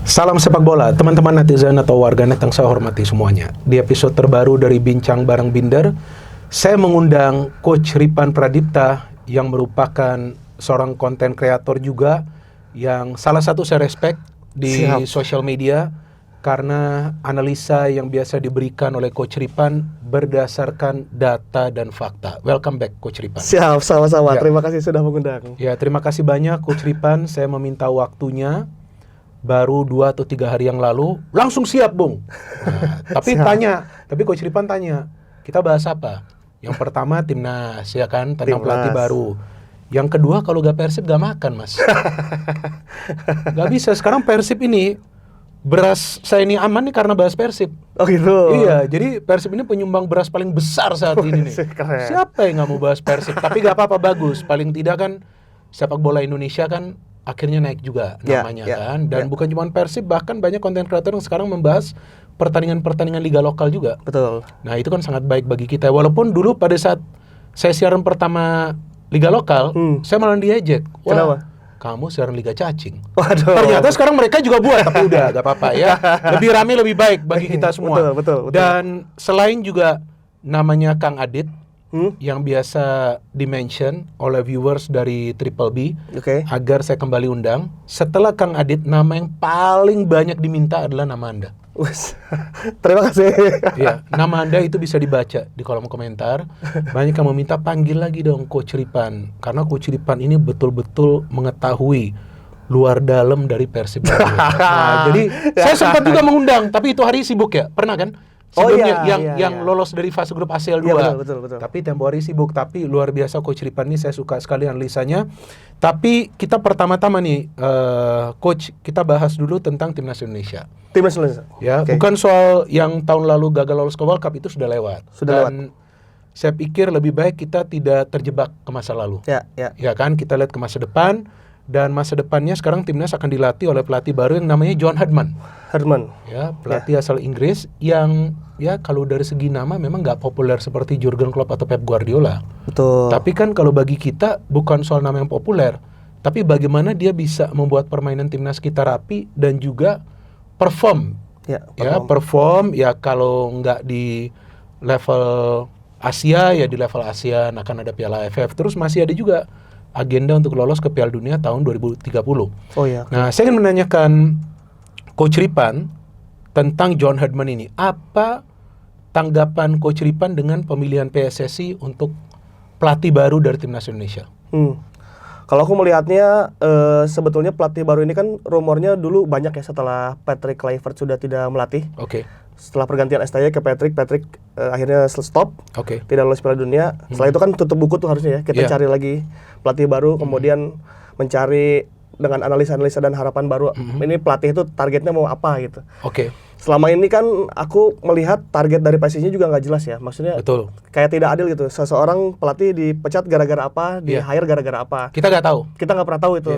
Salam sepak bola, teman-teman netizen atau warganet yang saya hormati semuanya. Di episode terbaru dari Bincang Bareng Binder, saya mengundang Coach Ripan Pradipta yang merupakan seorang konten kreator juga yang salah satu saya respect di sosial media karena analisa yang biasa diberikan oleh Coach Ripan berdasarkan data dan fakta. Welcome back Coach Ripan. Siap, sama-sama. Ya. Terima kasih sudah mengundang. Ya, terima kasih banyak Coach Ripan. Saya meminta waktunya baru 2 atau 3 hari yang lalu, langsung siap, Bung. Nah, tapi Coach Ripan tanya, kita bahas apa? Yang pertama timnas, ya kan, tentang pelatih baru. Yang kedua, kalau gak Persib gak makan, Mas. Gak bisa, sekarang Persib ini, beras saya ini aman nih karena bahas Persib. Oh gitu? Iya, jadi Persib ini penyumbang beras paling besar saat ini nih. Siapa yang gak mau bahas Persib? Tapi gak apa-apa, bagus. Paling tidak kan, sepak bola Indonesia kan akhirnya naik juga namanya kan. Dan bukan cuma Persib, bahkan banyak konten kreator yang sekarang membahas pertandingan-pertandingan liga lokal juga. Betul. Nah itu kan sangat baik bagi kita. Walaupun dulu pada saat saya siaran pertama liga lokal, saya malah diejek. Wah, kenapa? Kamu siaran liga cacing. Waduh. Ternyata sekarang mereka juga buat, tapi udah gak apa-apa ya. Lebih rame, lebih baik bagi kita semua. Betul. Dan selain juga namanya Kang Adit, yang biasa dimention oleh viewers dari Triple B, agar saya kembali undang. Setelah Kang Adit, nama yang paling banyak diminta adalah nama Anda. Terima kasih. Ya, nama Anda itu bisa dibaca di kolom komentar. Banyak yang meminta panggil lagi dong Coach Ripan, karena Coach Ripan ini betul-betul mengetahui luar dalam dari Persib. Nah, jadi saya sempat juga mengundang, tapi itu hari sibuk ya, pernah kan? Sebelumnya yang lolos dari fase grup ACL 2. Iya, betul. Tapi tempo hari sibuk, tapi luar biasa Coach Ripan ini, saya suka sekali analisanya. Tapi kita pertama-tama nih Coach, kita bahas dulu tentang Timnas Indonesia. Timnas Indonesia. Ya, bukan soal yang tahun lalu gagal lolos ke World Cup, itu sudah lewat. Dan saya pikir lebih baik kita tidak terjebak ke masa lalu. Ya kan, kita lihat ke masa depan. Dan masa depannya sekarang timnas akan dilatih oleh pelatih baru yang namanya John Herdman. Ya, pelatih asal Inggris yang ya kalau dari segi nama memang nggak populer seperti Jurgen Klopp atau Pep Guardiola. Betul. Tapi kan kalau bagi kita bukan soal nama yang populer, tapi bagaimana dia bisa membuat permainan timnas kita rapi dan juga perform. Perform ya, kalau nggak di level Asia ya di level ASEAN, akan ada Piala AFF. Terus masih ada juga agenda untuk lolos ke Piala Dunia tahun 2030. Nah, saya ingin menanyakan Coach Ripan tentang John Herdman ini. Apa tanggapan Coach Ripan dengan pemilihan PSSI untuk pelatih baru dari Timnas Indonesia? Kalau aku melihatnya, sebetulnya pelatih baru ini kan rumornya dulu banyak ya setelah Patrick Kluivert sudah tidak melatih. Setelah pergantian STY ke Patrick akhirnya stop, tidak lolos Piala Dunia. Setelah itu kan tutup buku tuh harusnya ya, kita cari lagi pelatih baru, kemudian mencari dengan analisa-analisa dan harapan baru. Ini pelatih itu targetnya mau apa gitu. Selama ini kan aku melihat target dari PSSI juga nggak jelas ya, maksudnya kayak tidak adil gitu. Seseorang pelatih dipecat gara-gara apa, di-hire gara-gara apa. Kita nggak tahu. Kita nggak pernah tahu itu.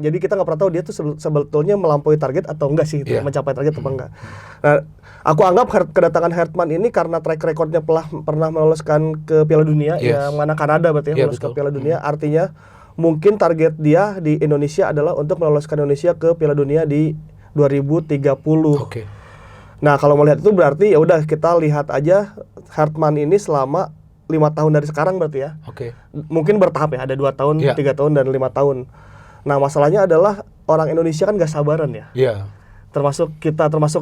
Jadi kita nggak pernah tahu dia tuh sebetulnya melampaui target atau enggak sih, mencapai target atau enggak. Nah, aku anggap kedatangan Herdman ini karena track recordnya pernah meloloskan ke Piala Dunia, yang mana Kanada berarti ya, lolos ke Piala Dunia, artinya mungkin target dia di Indonesia adalah untuk meloloskan Indonesia ke Piala Dunia di 2030. Nah, kalau melihat itu berarti ya udah kita lihat aja Herdman ini selama 5 tahun dari sekarang berarti ya. Mungkin bertahap ya, ada 2 tahun, 3 tahun dan 5 tahun. Nah, masalahnya adalah orang Indonesia kan gak sabaran ya. Termasuk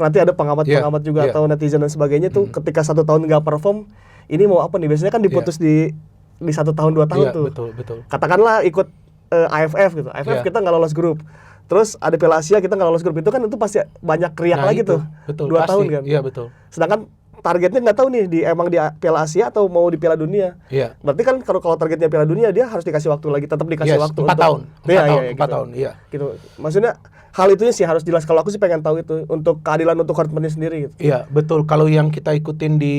nanti ada pengamat-pengamat juga atau netizen dan sebagainya tuh ketika 1 tahun nggak perform, ini mau apa nih? Biasanya kan diputus di 1 tahun 2 tahun tuh. Betul. Katakanlah ikut AFF gitu. AFF kita nggak lolos grup. Terus ada Piala Asia kita nggak lolos grup, itu kan itu pasti banyak riak lagi tuh. 2 tahun kan. Iya, betul. Sedangkan targetnya nggak tahu nih emang di Piala Asia atau mau di Piala Dunia. Berarti kan kalau targetnya Piala Dunia dia harus dikasih waktu lagi, tetap dikasih waktu 4 tahun. 4 tahun. Gitu. Maksudnya hal itu sih harus jelas. Kalau aku sih pengen tahu itu untuk keadilan untuk Herdman sendiri gitu. Iya, betul. Kalau yang kita ikutin di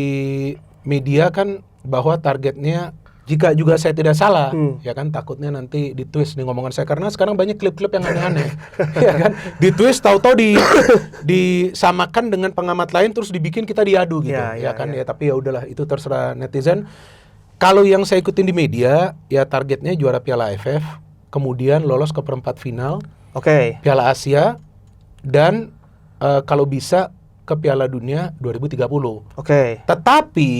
media kan bahwa targetnya, jika juga saya tidak salah, ya kan, takutnya nanti ditwist nih ngomongan saya, karena sekarang banyak klip-klip yang aneh-aneh. Ya kan, ditwist tahu-tahu disamakan dengan pengamat lain terus dibikin kita diadu gitu. Ya tapi ya udahlah, itu terserah netizen. Kalau yang saya ikutin di media, ya targetnya juara Piala AFF, kemudian lolos ke perempat final, Piala Asia, dan kalau bisa ke Piala Dunia 2030. Oke. Tetapi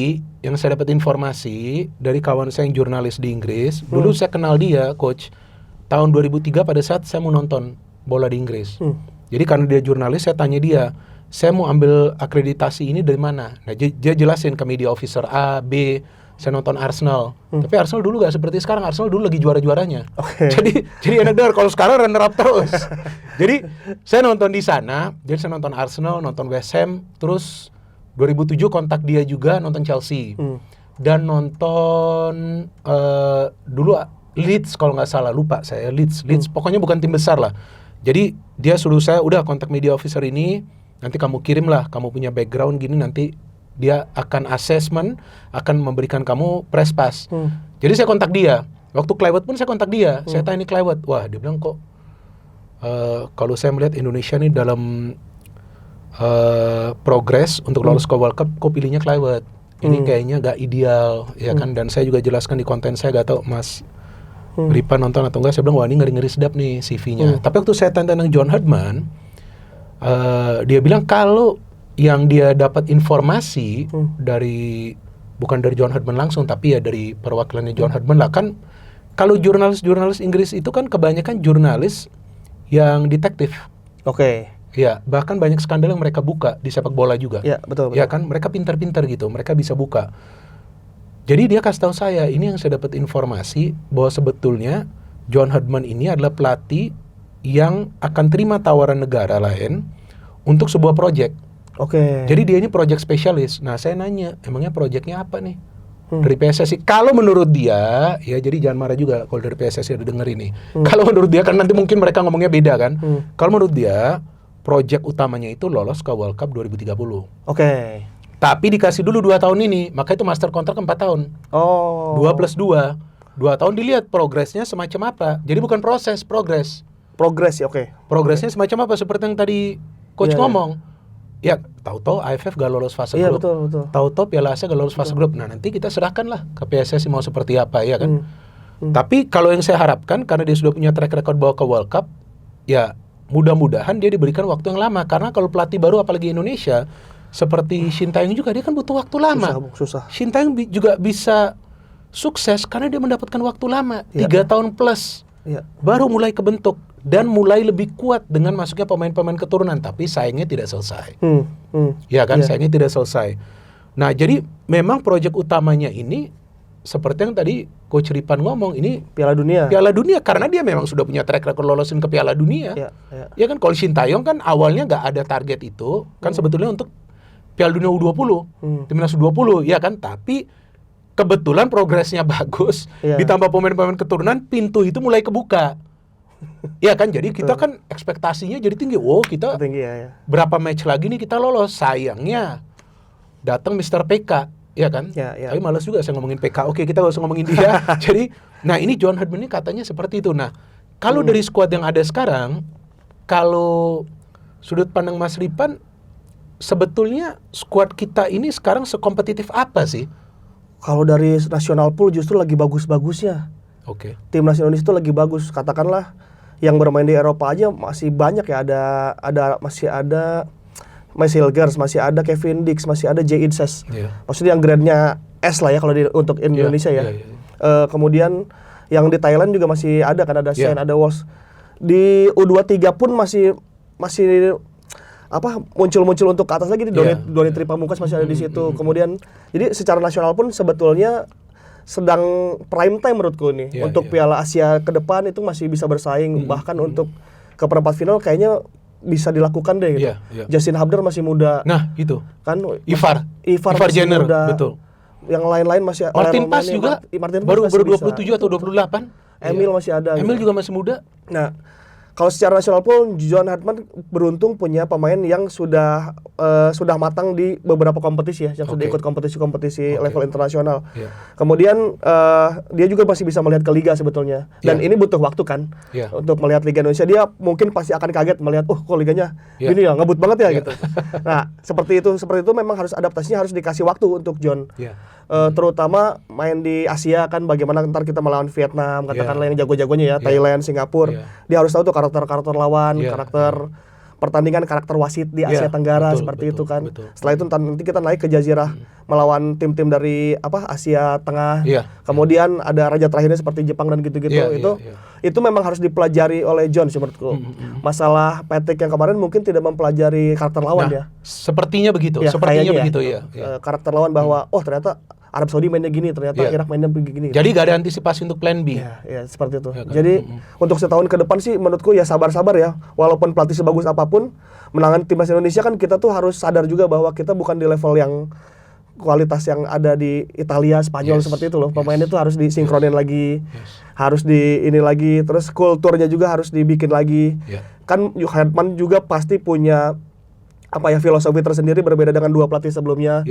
yang saya dapat informasi dari kawan saya yang jurnalis di Inggris, dulu saya kenal dia, coach, tahun 2003 pada saat saya mau nonton bola di Inggris. Jadi karena dia jurnalis, saya tanya dia, saya mau ambil akreditasi ini dari mana? Nah, dia jelasin ke media officer A, B, saya nonton Arsenal. Tapi Arsenal dulu gak seperti sekarang. Arsenal dulu lagi juara-juaranya. Jadi enak dengar kalau sekarang runner up terus. Jadi saya nonton di sana. Jadi saya nonton Arsenal, nonton West Ham. Terus 2007 kontak dia juga nonton Chelsea. Dan nonton dulu Leeds kalau nggak salah, lupa saya Leeds. Pokoknya bukan tim besar lah. Jadi dia suruh saya udah kontak media officer ini. Nanti kamu kirim lah, kamu punya background gini, nanti dia akan assessment, akan memberikan kamu press pass. Jadi saya kontak dia. Waktu Kluivert pun saya kontak dia. Saya tanya ini Kluivert. Wah, dia bilang kok kalau saya melihat Indonesia nih dalam progres untuk lolos ke World Cup, kok pilihnya Kluivert. Ini kayaknya gak ideal, ya kan? Dan saya juga jelaskan di konten saya, gak tahu Mas Ripa nonton atau enggak. Saya bilang wah ini ngeri-ngeri sedap nih CV-nya. Tapi waktu saya tanya tentang John Herdman, dia bilang kalau yang dia dapat informasi dari, bukan dari John Herdman langsung, tapi ya dari perwakilannya John Herdman lah. Kan kalau jurnalis Inggris itu kan kebanyakan jurnalis yang detektif. Oke. Ya, bahkan banyak skandal yang mereka buka di sepak bola juga. Ya, betul. Ya kan, mereka pintar-pintar gitu, mereka bisa buka. Jadi dia kasih tahu saya, ini yang saya dapat informasi bahwa sebetulnya John Herdman ini adalah pelatih yang akan terima tawaran negara lain untuk sebuah proyek. Oke. Jadi dia ini project spesialis. Nah, saya nanya, emangnya proyeknya apa nih? Dari PSSI. Kalau menurut dia, ya jadi jangan marah juga kalau dari PSSI ada denger ini. Kalau menurut dia kan nanti mungkin mereka ngomongnya beda kan. Kalau menurut dia, proyek utamanya itu lolos ke World Cup 2030. Oke. Tapi dikasih dulu 2 tahun ini, maka itu master kontrak 4 tahun. 2+2. 2 tahun dilihat progresnya semacam apa. Jadi bukan proses, progres. Progres ya, oke. Progresnya semacam apa? Seperti yang tadi coach ngomong. Ya, tahu-tahu AFF gak lolos fase grup. Iya, betul. Tahu-tahu Piala Asia gak lolos fase grup. Nah, nanti kita serahkanlah ke PSSI mau seperti apa, ya kan? Tapi kalau yang saya harapkan, karena dia sudah punya track record bawa ke World Cup, ya mudah-mudahan dia diberikan waktu yang lama. Karena kalau pelatih baru, apalagi Indonesia, seperti Shin Tae-yong juga, dia kan butuh waktu lama. Susah. Shin Tae-yong juga bisa sukses karena dia mendapatkan waktu lama, 3 tahun plus. Baru mulai kebentuk dan mulai lebih kuat dengan masuknya pemain-pemain keturunan, tapi saingnya tidak selesai. Ya kan, saingnya tidak selesai. Nah, jadi memang proyek utamanya ini seperti yang tadi Coach Ripan ngomong, ini Piala Dunia. Piala Dunia karena dia memang sudah punya track record lolosin ke Piala Dunia. Ya kan, kalau Shin Tae-yong kan awalnya nggak ada target itu, kan sebetulnya untuk Piala Dunia U20, Timnas U20, ya kan, tapi kebetulan progresnya bagus, ditambah pemain-pemain keturunan, pintu itu mulai kebuka. Ya kan, jadi kita kan ekspektasinya jadi tinggi. Wow, kita tinggi, berapa match lagi nih kita lolos. Sayangnya datang Mr. PK, ya kan? Tapi malas juga saya ngomongin PK. Oke, kita gak usah ngomongin dia. Jadi, nah ini John Herdman ini katanya seperti itu. Nah, kalau dari skuad yang ada sekarang, kalau sudut pandang Mas Ripan, sebetulnya skuad kita ini sekarang sekompetitif apa sih? Kalau dari nasional pool justru lagi bagus-bagusnya. Oke. Timnas Indonesia itu lagi bagus. Katakanlah yang bermain di Eropa aja masih banyak ya. Masih ada Hilgers, masih ada Kevin Dix, masih ada Jay Idses. Maksudnya yang grade-nya S lah ya kalau untuk Indonesia ya. Kemudian yang di Thailand juga masih ada kan, ada Sen, ada Wolves. Di U23 pun masih muncul untuk ke atas lagi, Doni Tripamungkas masih ada di situ. Kemudian jadi secara nasional pun sebetulnya sedang prime time menurutku nih untuk Piala Asia ke depan itu masih bisa bersaing, bahkan untuk ke perempat final kayaknya bisa dilakukan deh gitu. Justin Hubner masih muda. Nah, itu. Kan Ivar Jenner, muda. Betul. Yang lain-lain masih Martin Paes juga baru 27 atau 28. Emil masih ada. Emil juga masih muda. Nah, kalau secara nasional pun John Herdman beruntung punya pemain yang sudah matang di beberapa kompetisi ya, yang sudah ikut kompetisi level internasional. Kemudian dia juga masih bisa melihat ke liga sebetulnya. Dan ini butuh waktu kan untuk melihat Liga Indonesia. Dia mungkin pasti akan kaget melihat, kok liganya gini ya, ngebut banget ya gitu. Nah, seperti itu memang harus adaptasinya harus dikasih waktu untuk John. Terutama main di Asia kan, bagaimana ntar kita melawan Vietnam, katakanlah yang jago-jagonya ya, Thailand, Singapura. Dia harus tahu tuh karakter lawan, karakter pertandingan karakter wasit di Asia Tenggara seperti itu kan. Setelah itu nanti kita naik ke Jazirah melawan tim-tim dari Asia Tengah. Kemudian ada raja terakhirnya seperti Jepang dan gitu-gitu. Itu memang harus dipelajari oleh John sih menurutku. Masalah Patrick yang kemarin mungkin tidak mempelajari karakter lawan ya. Sepertinya begitu. Sepertinya begitu ya. Karakter lawan bahwa ternyata Arab Saudi mainnya gini, ternyata Irak mainnya begini. Jadi gak ada antisipasi untuk plan B. Ya seperti itu. Jadi untuk setahun ke depan sih menurutku ya sabar-sabar ya. Walaupun pelatih sebagus apapun, menangani timnas Indonesia kan kita tuh harus sadar juga bahwa kita bukan di level yang kualitas yang ada di Italia, Spanyol seperti itu loh. Pemainnya tuh harus disinkronin lagi, harus di ini lagi, terus kulturnya juga harus dibikin lagi. Kan Herman juga pasti punya filosofi tersendiri berbeda dengan dua pelatih sebelumnya.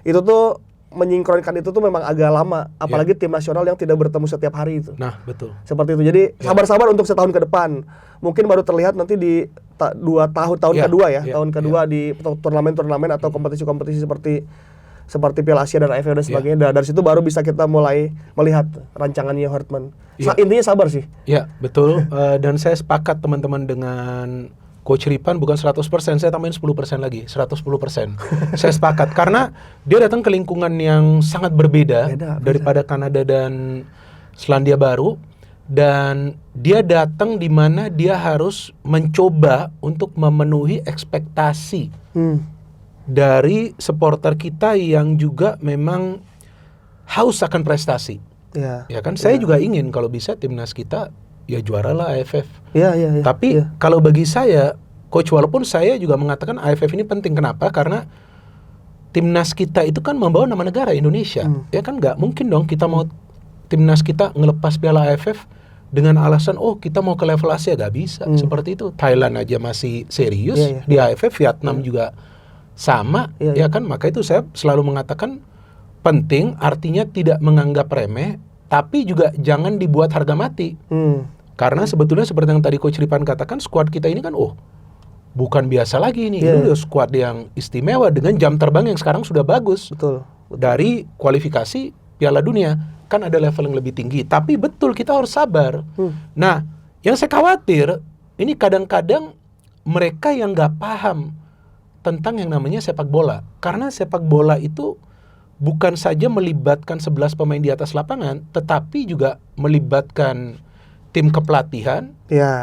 Itu tuh menyingkronkan itu tuh memang agak lama, apalagi tim nasional yang tidak bertemu setiap hari itu. Nah, betul. Seperti itu. Jadi sabar-sabar untuk setahun ke depan. Mungkin baru terlihat nanti di tahun kedua ya, tahun kedua di turnamen-turnamen atau kompetisi-kompetisi seperti Piala Asia dan AFF dan sebagainya. Dari situ baru bisa kita mulai melihat rancangannya Hartman. Intinya sabar sih. Ya, betul. Dan saya sepakat teman-teman dengan Coach Ripan, bukan 100%, saya tambahin 10% lagi, 110%. Saya sepakat, karena dia datang ke lingkungan yang sangat berbeda daripada Kanada dan Selandia Baru, dan dia datang di mana dia harus mencoba untuk memenuhi ekspektasi dari supporter kita yang juga memang haus akan prestasi. Ya kan, saya juga ingin kalau bisa timnas kita ya juara lah AFF. Tapi kalau bagi saya, Coach, walaupun saya juga mengatakan AFF ini penting, kenapa? Karena timnas kita itu kan membawa nama negara Indonesia. Ya kan, nggak mungkin dong kita mau timnas kita ngelepas Piala AFF dengan alasan kita mau ke level Asia, nggak bisa. Seperti itu. Thailand aja masih serius di AFF, Vietnam juga sama, ya kan? Maka itu saya selalu mengatakan penting, artinya tidak menganggap remeh, tapi juga jangan dibuat harga mati. Karena sebetulnya seperti yang tadi Coach Ripan katakan, skuad kita ini kan bukan biasa lagi ini. Ini udah skuad yang istimewa dengan jam terbang yang sekarang sudah bagus. Betul. Dari kualifikasi Piala Dunia kan ada level yang lebih tinggi. Tapi betul, kita harus sabar. Nah, yang saya khawatir ini kadang-kadang mereka yang nggak paham tentang yang namanya sepak bola. Karena sepak bola itu bukan saja melibatkan 11 pemain di atas lapangan, tetapi juga melibatkan tim kepelatihan,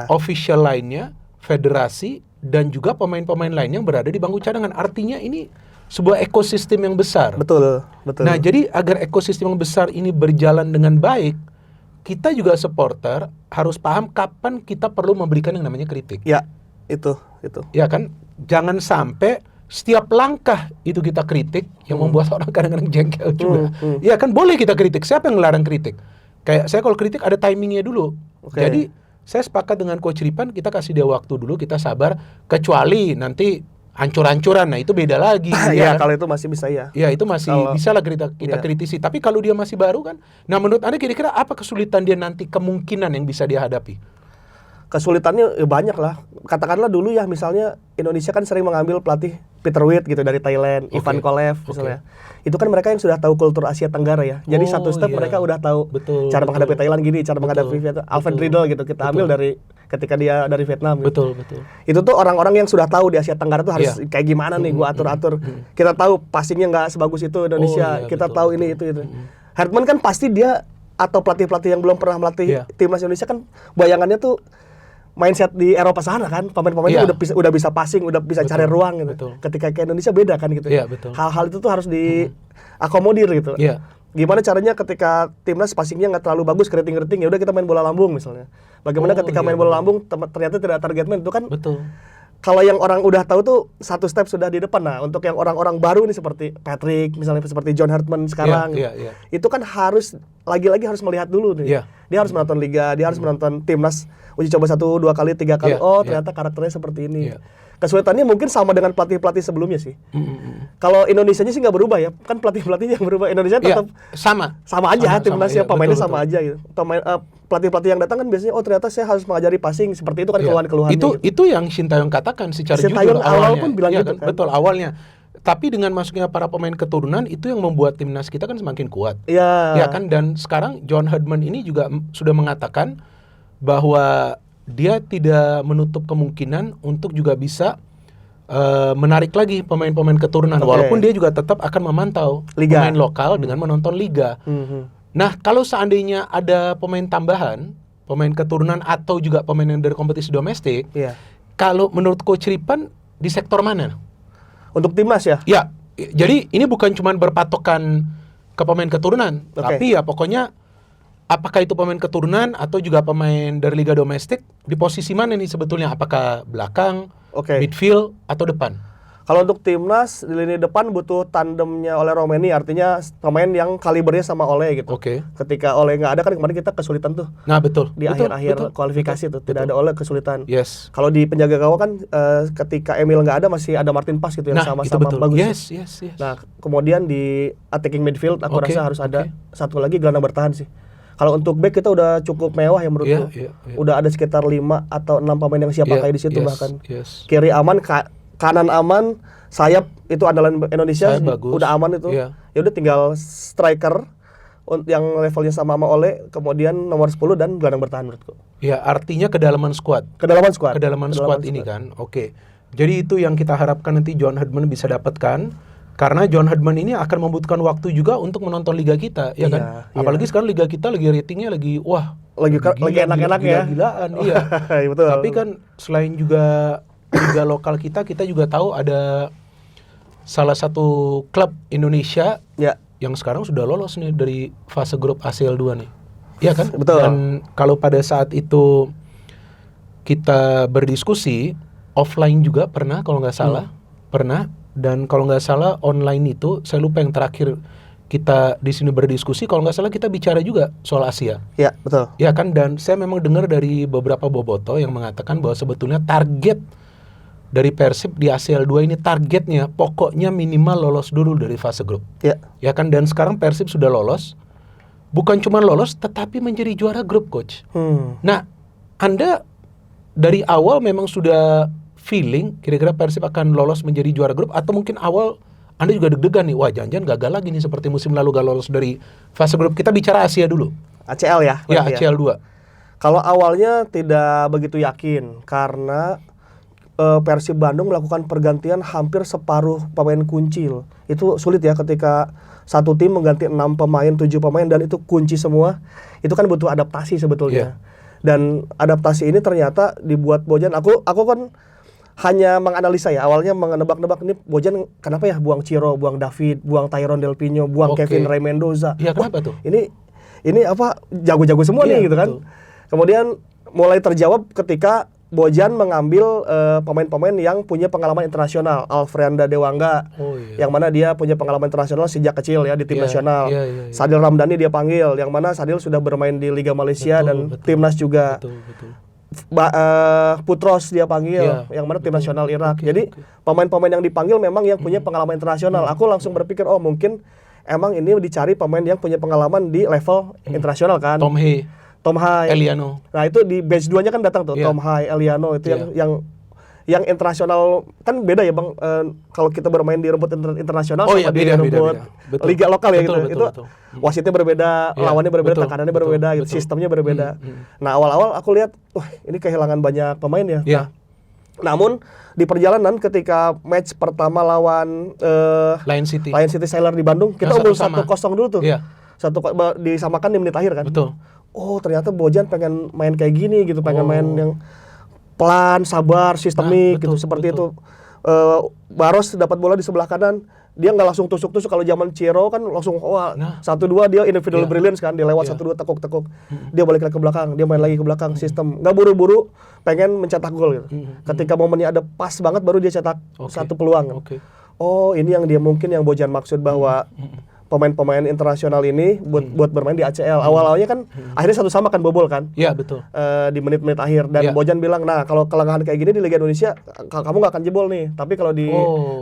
official lainnya, federasi, dan juga pemain-pemain lain yang berada di bangku cadangan. Artinya ini sebuah ekosistem yang besar. Betul. Nah, jadi agar ekosistem yang besar ini berjalan dengan baik, kita juga supporter harus paham kapan kita perlu memberikan yang namanya kritik. Ya, itu. Ya kan? Jangan sampai setiap langkah itu kita kritik yang membuat orang kadang-kadang jengkel juga. Ya kan, boleh kita kritik. Siapa yang melarang kritik? Kayak saya kalau kritik ada timingnya dulu. Jadi saya sepakat dengan Coach Ripan, kita kasih dia waktu dulu, kita sabar, kecuali nanti hancur-hancuran, nah itu beda lagi. Ya, kalau itu masih bisa ya. Ya, itu masih bisa lah kita kritisi. Tapi kalau dia masih baru kan, nah menurut Anda kira-kira apa kesulitan dia nanti, kemungkinan yang bisa dia hadapi? Kesulitannya banyak lah. Katakanlah dulu ya, misalnya Indonesia kan sering mengambil pelatih Peter Witt gitu dari Thailand, Ivan Kolev misalnya. Itu kan mereka yang sudah tahu kultur Asia Tenggara ya. Jadi satu step mereka udah tahu cara menghadapi Thailand gini, cara menghadapi Vietnam. Alfred Riedel gitu kita ambil dari ketika dia dari Vietnam gitu. Betul. Itu tuh orang-orang yang sudah tahu di Asia Tenggara tuh harus kayak gimana nih gua atur-atur. Kita tahu passingnya nggak sebagus itu Indonesia. Kita tahu ini itu. Hartman kan pasti dia atau pelatih-pelatih yang belum pernah melatih timnas Indonesia kan bayangannya tuh mindset di Eropa sana kan, pemain-pemainnya udah bisa passing, udah bisa cari ruang gitu. Ketika ke Indonesia beda kan gitu. Hal-hal itu tuh harus diakomodir gitu. Gimana caranya ketika timnas passingnya nggak terlalu bagus, keriting-keriting, ya udah kita main bola lambung misalnya. Bagaimana ketika main bola lambung ternyata tidak target man, itu kan. Kalau yang orang udah tahu tuh satu step sudah di depan. Nah, untuk yang orang-orang baru nih seperti Patrick, misalnya seperti John Hartman sekarang, itu kan harus lagi-lagi harus melihat dulu nih. Dia harus menonton liga, dia harus menonton timnas uji coba 1, 2 kali, 3 kali. Ternyata karakternya seperti ini. Kesulitannya mungkin sama dengan pelatih-pelatih sebelumnya sih. Kalau Indonesianya sih nggak berubah ya, kan pelatih-pelatihnya yang berubah. Indonesia tetap sama aja timnasnya, pemainnya sama aja gitu. Pelatih-pelatih yang datang kan biasanya ternyata saya harus mengajari passing, seperti itu kan keluhan-keluhannya. Itu yang Sintayong katakan secara jujur awal pun bilang gitu kan. Betul, awalnya. Tapi dengan masuknya para pemain keturunan itu yang membuat timnas kita kan semakin kuat. Ya kan, dan sekarang John Herdman ini juga sudah mengatakan bahwa dia tidak menutup kemungkinan untuk juga bisa menarik lagi pemain-pemain keturunan, walaupun dia juga tetap akan memantau liga, pemain lokal dengan menonton liga. Nah, kalau seandainya ada pemain tambahan, pemain keturunan atau juga pemain yang dari kompetisi domestik, kalau menurut Coach Ripan di sektor mana? Untuk timnas ya? Ya, jadi ini bukan cuma berpatokan ke pemain keturunan, tapi ya pokoknya apakah itu pemain keturunan atau juga pemain dari liga domestik, di posisi mana nih sebetulnya? Apakah belakang, midfield, atau depan? Kalau untuk timnas di lini depan butuh tandemnya Ole Romeni, artinya pemain yang kalibernya sama Ole gitu. Ketika Ole nggak ada kan kemarin kita kesulitan tuh. Nah betul. Di akhir-akhir kualifikasi tuh tidak ada Ole, kesulitan. Kalau di penjaga gawang kan ketika Emil nggak ada masih ada Martin Pas gitu yang sama-sama bagus. Nah kemudian di attacking midfield aku rasa harus ada satu lagi gelandang bertahan sih. Kalau untuk back kita udah cukup mewah ya menurutku. Udah ada sekitar 5 atau 6 pemain yang siap pakai di situ bahkan. Kiri aman, kanan aman, sayap itu andalan Indonesia udah aman itu. Ya udah tinggal striker yang levelnya sama Ole, kemudian nomor 10 dan gelandang bertahan menurutku. Ya, artinya kedalaman squad ini kan. Jadi itu yang kita harapkan nanti John Herdman bisa dapatkan. Karena John Herdman ini akan membutuhkan waktu juga untuk menonton liga kita, ya kan? Apalagi sekarang liga kita lagi ratingnya lagi enak-enak ya. Gila-gilaan, iya. Betul. Tapi kan selain juga liga lokal kita juga tahu ada salah satu klub Indonesia yang sekarang sudah lolos nih dari fase grup ACL 2 nih. Iya kan? Betul. Dan kalau pada saat itu kita berdiskusi offline juga pernah kalau nggak salah, pernah. Dan kalau nggak salah online itu, saya lupa yang terakhir kita di sini berdiskusi, kalau nggak salah kita bicara juga soal Asia. Ya, betul. Ya kan, dan saya memang dengar dari beberapa boboto yang mengatakan bahwa sebetulnya target dari Persib di ACL 2 ini targetnya pokoknya minimal lolos dulu dari fase grup. Ya kan, dan sekarang Persib sudah lolos. Bukan cuma lolos, tetapi menjadi juara grup, Coach. Nah, Anda dari awal memang sudah feeling kira-kira Persib akan lolos menjadi juara grup, atau mungkin awal Anda juga deg-degan nih, wah jangan-jangan gagal lagi nih seperti musim lalu gak lolos dari fase grup. Kita bicara Asia dulu. ACL ya? Ya, ACL 2. Kalau awalnya tidak begitu yakin karena Persib Bandung melakukan pergantian hampir separuh pemain kunci loh. Itu sulit ya ketika satu tim mengganti 6 pemain, 7 pemain dan itu kunci semua. Itu kan butuh adaptasi sebetulnya. Dan adaptasi ini ternyata dibuat Bojan. Aku kan hanya menganalisa ya, awalnya menebak-nebak ini Bojan kenapa ya buang Ciro, buang David, buang Tyrone Del Pino, buang Kevin Ray Mendoza. Iya, kenapa tuh? Ini apa jago-jago semua nih gitu kan. Kemudian mulai terjawab ketika Bojan mengambil pemain-pemain yang punya pengalaman internasional, Alfrenda Dewangga, yang mana dia punya pengalaman internasional sejak kecil ya di tim nasional. Sadil Ramdhani dia panggil, yang mana Sadil sudah bermain di Liga Malaysia dan timnas juga. Putros dia panggil, yang mana tim nasional Irak. Jadi pemain-pemain yang dipanggil memang yang punya pengalaman internasional. Aku langsung berpikir, oh mungkin emang ini dicari pemain yang punya pengalaman di level internasional kan. Tom Hai, Eliano. Nah itu di batch 2-nya kan datang tuh, Tom Hai, Eliano itu yang internasional kan beda ya Bang. Kalau kita bermain di rumput internasional sama di rumput liga lokal ya betul. Wasitnya berbeda, lawannya berbeda, tekanannya berbeda, gitu, sistemnya berbeda. Nah awal-awal aku lihat, wah ini kehilangan banyak pemain ya. Namun di perjalanan ketika match pertama lawan Lion City Sailor di Bandung, kita unggul 1-0 dulu tuh. Disamakan di menit akhir kan. Betul. Oh ternyata Bojan pengen main kayak gini gitu, pengen main yang pelan, sabar, sistemik gitu, seperti itu. Baros dapat bola di sebelah kanan, dia nggak langsung tusuk-tusuk. Kalau zaman Ciro kan langsung 1-2 dia individual brilliance kan, dia lewat 1-2 tekuk-tekuk, dia balik lagi ke belakang, dia main lagi ke belakang, sistem nggak buru-buru, pengen mencetak gol gitu. Ketika momennya ada pas banget baru dia cetak satu peluang. Oh ini yang dia mungkin yang Bojan maksud bahwa pemain-pemain internasional ini buat bermain di ACL. Awal-awalnya kan akhirnya satu sama kan bobol kan? Iya betul. Di menit-menit akhir dan Bojan bilang, nah kalau kelengahan kayak gini di Liga Indonesia kamu nggak akan jebol nih. Tapi kalau di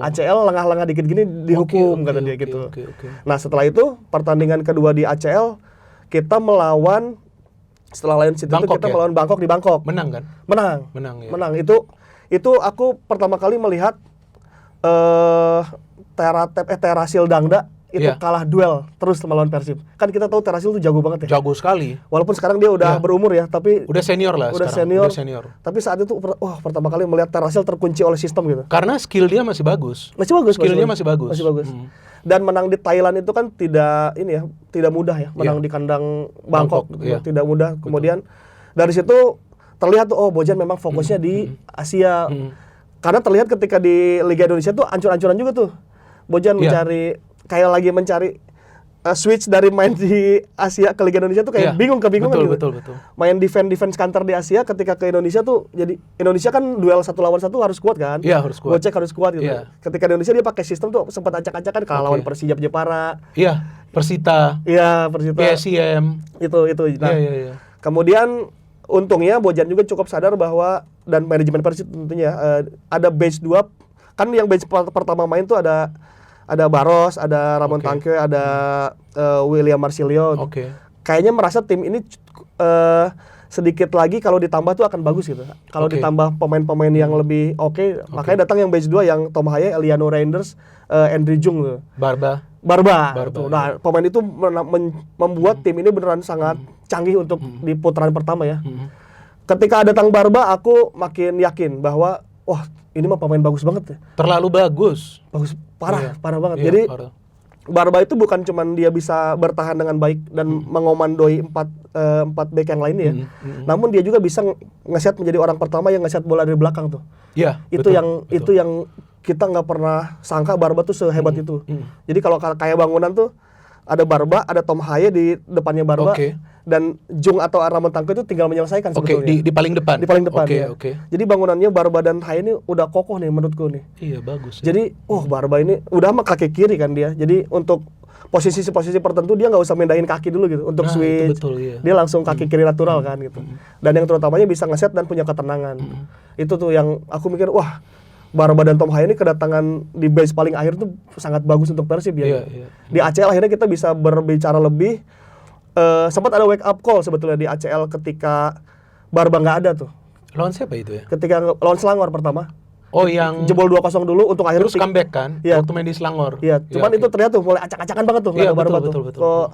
ACL lengah-lengah dikit gini dihukum kata dia gitu. Nah setelah itu pertandingan kedua di ACL kita melawan setelah Lion City itu kita melawan Bangkok di Bangkok. Menang kan? Menang. Itu aku pertama kali melihat Terasil Dangda itu kalah duel terus melawan Persib. Kan kita tahu Terasil tuh jago banget ya. Jago sekali. Walaupun sekarang dia udah berumur ya, tapi udah senior lah sekarang. Udah senior. Tapi saat itu pertama kali melihat Terasil terkunci oleh sistem gitu. Karena skill dia masih bagus. Skillnya masih bagus. Dan menang di Thailand itu kan tidak mudah ya, menang di kandang Bangkok gitu, tidak mudah. Kemudian dari situ terlihat tuh Bojan memang fokusnya di Asia. Karena terlihat ketika di Liga Indonesia tuh ancur-ancuran juga tuh. Bojan mencari switch dari main di Asia ke Liga Indonesia tuh kayak kebingungan gitu. Betul. Main defense counter di Asia ketika ke Indonesia tuh jadi Indonesia kan duel 1 lawan 1 harus kuat kan? Iya, harus kuat. Gocek harus kuat gitu. Ketika di Indonesia dia pakai sistem tuh sempat acak-acakan kalah lawan Persija Jepara. Iya, Persita. PSIM. Itu. Nah, kemudian untungnya Bojan juga cukup sadar bahwa dan manajemen Persib tentunya ada batch 2 kan yang batch pertama main tuh ada Baros, ada Ramon Tangke, ada William Marsilio. Kayaknya merasa tim ini sedikit lagi kalau ditambah tuh akan bagus gitu. Kalau ditambah pemain-pemain yang lebih makanya datang yang batch 2 yang Tom Haye, Eliano Reinders, Andrew Jung tuh. Barba. Nah, pemain itu membuat tim ini beneran sangat canggih untuk di putaran pertama ya. Ketika datang Barba, aku makin yakin bahwa ini mah pemain bagus banget ya. Terlalu bagus. Parah banget. Jadi Barba itu bukan cuman dia bisa bertahan dengan baik dan mengomandoi 4 back yang lainnya ya. Namun dia juga bisa nge-set menjadi orang pertama yang nge-set bola dari belakang tuh. Iya. Itu yang kita nggak pernah sangka Barba tuh sehebat itu. Jadi kalau kayak bangunan tuh ada Barba, ada Tom Haye di depannya Barba, dan Jung atau Ramon Tangke itu tinggal menyelesaikan sebetulnya. Di paling depan. Di paling depan. Jadi bangunannya Barba dan Haye ini udah kokoh nih menurutku nih. Iya, bagus. Jadi, Barba ini udah mah kaki kiri kan dia. Jadi untuk posisi-posisi tertentu dia nggak usah mindahin kaki dulu gitu untuk switch. Betul, iya. Dia langsung kaki kiri natural kan gitu. Dan yang terutamanya bisa ngeset dan punya ketenangan. Itu tuh yang aku mikir, Barba dan Tom Haye ini kedatangan di base paling akhir tuh sangat bagus untuk Persib ya. Di ACL akhirnya kita bisa berbicara lebih. Sempat ada wake up call sebetulnya di ACL ketika Barba nggak ada tuh. Lawan siapa itu ya? Ketika lawan Selangor pertama. Yang jebol 2-0 dulu untuk akhirnya terus comeback kan? Waktu main di Selangor. Iya, cuman itu ternyata tuh mulai acak-acakan banget tuh Barba tuh. Kok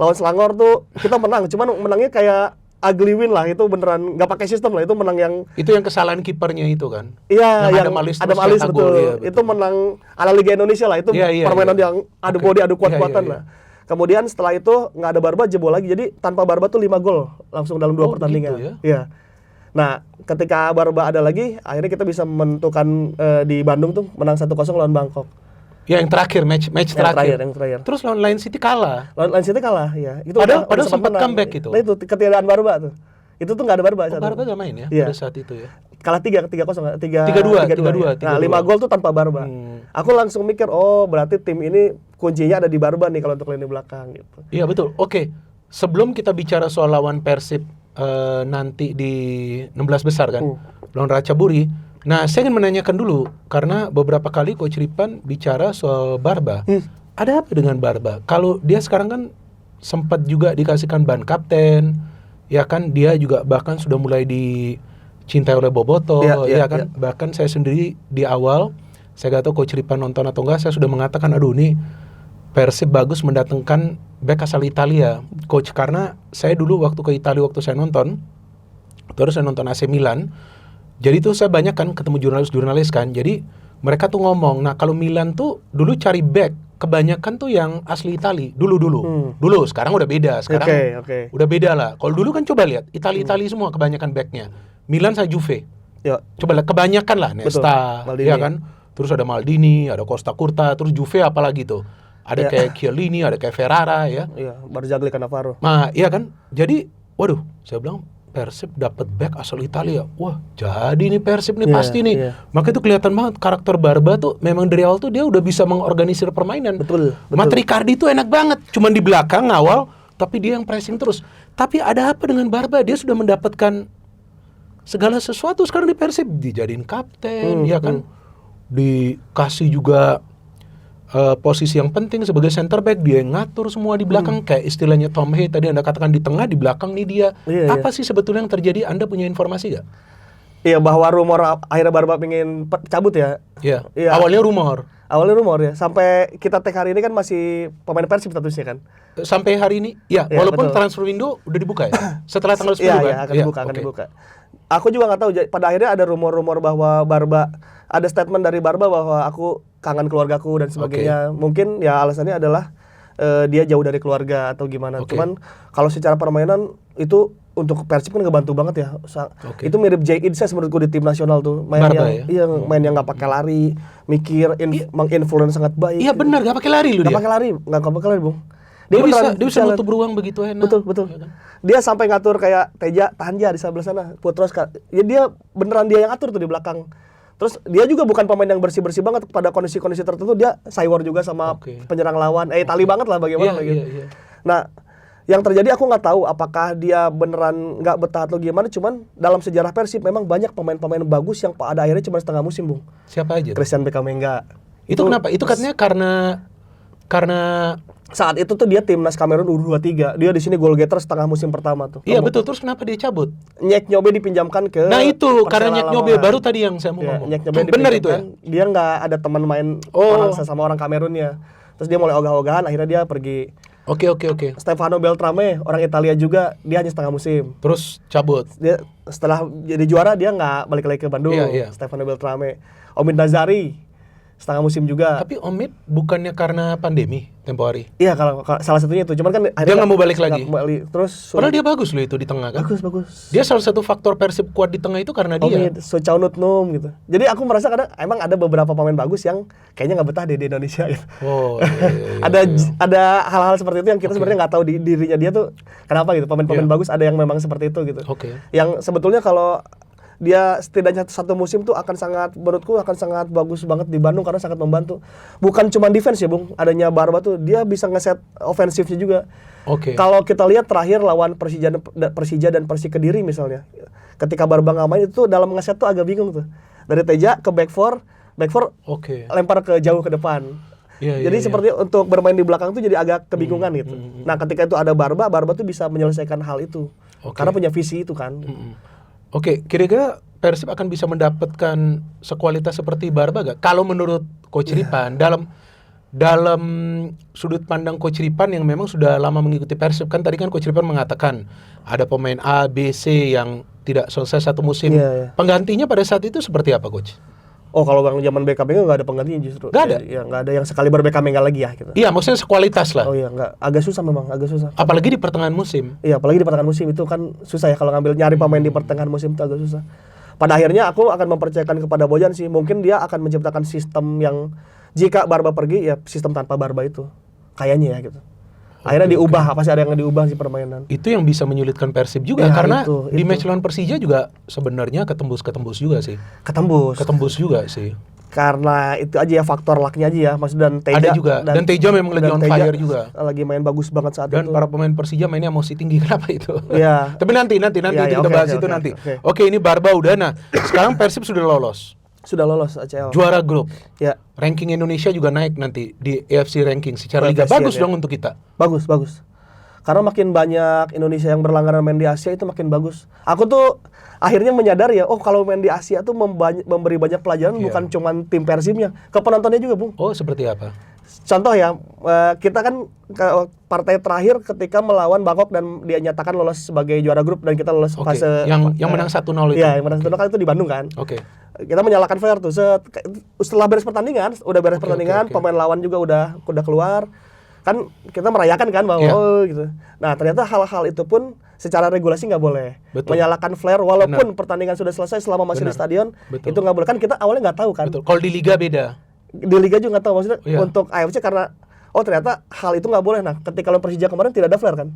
lawan Selangor tuh kita menang, cuman menangnya kayak ugly win lah, itu beneran nggak pakai sistem lah, itu menang yang itu yang kesalahan kipernya itu kan. Iya, yang Adam Alis betul. Itu menang ala Liga Indonesia lah, itu permainan yang adu body, adu kuat-kuatan lah. Kemudian setelah itu nggak ada Barba, jebol lagi. Jadi tanpa Barba tuh 5 gol langsung dalam 2 pertandingan. Gitu ya? Iya. Nah, ketika Barba ada lagi, akhirnya kita bisa menentukan di Bandung tuh menang 1-0 lawan Bangkok. Ya, yang terakhir match terakhir. Yang terakhir. Terus lawan Lion City kalah. Lawan Lion City kalah, ya. Itu padahal sempat comeback gitu. Nah, itu ketiadaan Barba tuh. Itu tuh nggak ada Barba saat Barba nggak main ya pada saat itu ya. Kalah 3-0, 3-2. Nah, 5 gol tuh tanpa Barba. Aku langsung mikir, berarti tim ini kuncinya ada di Barba nih kalau untuk lini belakang gitu. Iya, betul. Oke. Sebelum kita bicara soal lawan Persib nanti di 16 besar kan, lawan Ratchaburi. Nah, saya ingin menanyakan dulu karena beberapa kali Coach Ripan bicara soal Barba. Ada apa dengan Barba? Kalau dia sekarang kan sempat juga dikasihkan ban kapten, ya kan, dia juga bahkan sudah mulai dicintai oleh Boboto, ya kan. Bahkan saya sendiri di awal, saya gak tahu Coach Ripan nonton atau enggak, saya sudah mengatakan, aduh nih Persib bagus mendatangkan bek asal Italia, Coach, karena saya dulu waktu ke Italia waktu saya nonton, terus saya nonton AC Milan, jadi tuh saya banyak kan ketemu jurnalis-jurnalis kan, jadi mereka tuh ngomong, nah kalau Milan tuh dulu cari bek kebanyakan tuh yang asli Itali dulu, sekarang udah beda, sekarang udah beda lah. Kalau dulu kan coba lihat Itali semua kebanyakan beknya, Milan sama Juve, coba lihat kebanyakan lah Nesta, ya kan, terus ada Maldini, ada Costa Curta, terus Juve apalagi tuh, ada kayak Chiellini, ada kayak Ferrara ya, Barzagli, Cannavaro. Nah iya kan, jadi waduh, saya bilang Persib dapat back asal Italia. Wah, jadi nih Persib nih pasti nih. Maka itu kelihatan banget karakter Barba tuh memang dari awal tuh dia udah bisa mengorganisir permainan. Betul. Ricardi tuh enak banget, cuman di belakang ngawal, tapi dia yang pressing terus. Tapi ada apa dengan Barba? Dia sudah mendapatkan segala sesuatu sekarang di Persib, dijadiin kapten, ya kan? Dikasih juga posisi yang penting sebagai center back, dia yang ngatur semua di belakang, kayak istilahnya Tom Haye tadi Anda katakan, di tengah, di belakang nih dia. Apa sih sebetulnya yang terjadi? Anda punya informasi gak? Iya, bahwa rumor akhirnya Barba pengen cabut ya. Iya. Awalnya rumor ya. Sampai kita tag hari ini kan masih pemain Persib statusnya kan. Sampai hari ini, ya, walaupun betul. Transfer window udah dibuka ya. Setelah tanggal 10 kan. Iya, akan dibuka. Aku juga nggak tahu. Pada akhirnya ada rumor-rumor bahwa Barba, ada statement dari Barba bahwa aku kangen keluargaku dan sebagainya. Mungkin ya alasannya adalah dia jauh dari keluarga atau gimana. Cuman kalau secara permainan itu untuk Persib kan ngebantu banget ya. Itu mirip Jay Idsa menurutku di tim nasional tuh. Main Barba, yang main yang nggak pakai lari, mikir, menginfluence sangat baik. Iya benar, nggak pakai lari loh dia. Nggak pakai lari, Bung. Dia bisa nutup ruang begitu enak. Betul. Ya kan? Dia sampai ngatur kayak Teja, Tanja di sebelah sana, Putros. Ya dia beneran dia yang atur tuh di belakang. Terus dia juga bukan pemain yang bersih-bersih banget pada kondisi-kondisi tertentu, dia cywar juga sama penyerang lawan. Tali banget lah bagaimana gitu. Nah, yang terjadi aku nggak tahu apakah dia beneran nggak betah atau gimana, cuman dalam sejarah Persib memang banyak pemain-pemain bagus yang pada akhirnya cuma setengah musim, Bung. Siapa aja? Christian Bekamenga. Itu kenapa? Itu katanya karena saat itu tuh dia timnas Kamerun U23. Dia di sini goal getter setengah musim pertama tuh. Iya betul. Terus kenapa dia cabut? Nyek Nyobe dipinjamkan ke. Nah itu karena Nyek Nyobe baru tadi yang saya mau ngomong. Nyek Nyobe benar itu ya. Dia nggak ada teman main orang sama orang Kamerunnya. Terus dia mulai ogah-ogahan, akhirnya dia pergi. Oke. Stefano Beltrame, orang Italia juga, dia hanya setengah musim. Terus cabut. Dia setelah jadi juara dia nggak balik lagi ke Bandung. Stefano Beltrame. Omid Nazari setengah musim juga. Tapi Omid bukannya karena pandemi tempo hari? Iya, kalau salah satunya itu. Cuman kan dia nggak mau balik lagi. Terus padahal dia bagus loh itu di tengah kan. Bagus. Dia salah satu faktor Persib kuat di tengah itu karena dia. Omid, Sochaunut Num gitu. Jadi aku merasa kadang emang ada beberapa pemain bagus yang kayaknya nggak betah di Indonesia gitu. Ada hal-hal seperti itu yang kita sebenarnya nggak tahu di dirinya dia tuh kenapa gitu. Pemain-pemain bagus ada yang memang seperti itu gitu. Yang sebetulnya kalau dia setidaknya satu musim tuh menurutku akan sangat bagus banget di Bandung karena sangat membantu. Bukan cuma defense ya, Bung. Adanya Barba tuh dia bisa ngeset ofensifnya juga. Kalau kita lihat terakhir lawan Persija dan Persik Kediri misalnya. Ketika Barba nggak main itu dalam ngeset tuh agak bingung tuh. Dari Teja ke back four lempar ke jauh ke depan. Jadi seperti untuk bermain di belakang tuh jadi agak kebingungan gitu. Nah, ketika itu ada Barba tuh bisa menyelesaikan hal itu. Karena punya visi itu kan. Kira-kira Persib akan bisa mendapatkan sekualitas seperti Barba gak? Kalau menurut Coach Ripan, dalam sudut pandang Coach Ripan yang memang sudah lama mengikuti Persib, kan tadi kan Coach Ripan mengatakan ada pemain A, B, C yang tidak selesai satu musim. Penggantinya pada saat itu seperti apa, Coach? Oh, kalau bang zaman BKB nggak ada penggantinya justru. Nggak ada? Ya nggak ada yang sekali BKB nggak lagi ya gitu. Iya, maksudnya sekualitas lah. Oh iya, nggak. Agak susah. Apalagi di pertengahan musim. Iya, apalagi di pertengahan musim itu kan susah ya kalau nyari pemain di pertengahan musim itu agak susah. Pada akhirnya aku akan mempercayakan kepada Bojan sih. Mungkin dia akan menciptakan sistem yang jika Barba pergi ya sistem tanpa Barba itu. Kayaknya ya gitu. Akhirnya diubah, pasti ada yang diubah sih permainan. Itu yang bisa menyulitkan Persib juga karena di match lawan Persija juga sebenarnya ketembus juga sih. Ketembus juga sih. Karena itu aja ya faktor lucknya aja ya, Mas dan Teja. Ada juga. Dan Teja memang lagi on fire juga. Lagi main bagus banget saat itu. Dan para pemain Persija mainnya emosi tinggi kenapa itu? Iya. Tapi nanti kita bahas itu nanti. Oke, ini Barba udah. Nah, sekarang Persib sudah lolos ACL. Juara grup. Ya. Ranking Indonesia juga naik nanti di AFC ranking secara liga. Bagus dong untuk kita. Bagus. Karena makin banyak Indonesia yang berlangganan main di Asia itu makin bagus. Aku tuh akhirnya menyadar ya, kalau main di Asia tuh memberi banyak pelajaran bukan cuma tim Persibnya, ke penontonnya juga, Bung. Oh, seperti apa? Contoh ya, kita kan partai terakhir ketika melawan Bangkok dan dia nyatakan lolos sebagai juara grup dan kita lolos fase yang menang 1-0 itu. Iya, yang menang 1-0 kan itu di Bandung kan. Kita menyalakan flare tuh. Setelah beres pertandingan, pemain lawan juga udah keluar. Kan kita merayakan kan bahwa gitu. Nah, ternyata hal-hal itu pun secara regulasi nggak boleh. Menyalakan flare walaupun pertandingan sudah selesai selama masih di stadion, itu nggak boleh. Kan kita awalnya nggak tahu kan. Kalau di liga beda. Di liga juga nggak tahu maksudnya untuk AFC karena ternyata hal itu nggak boleh. Nah, ketika lawan Persija kemarin tidak ada flare kan.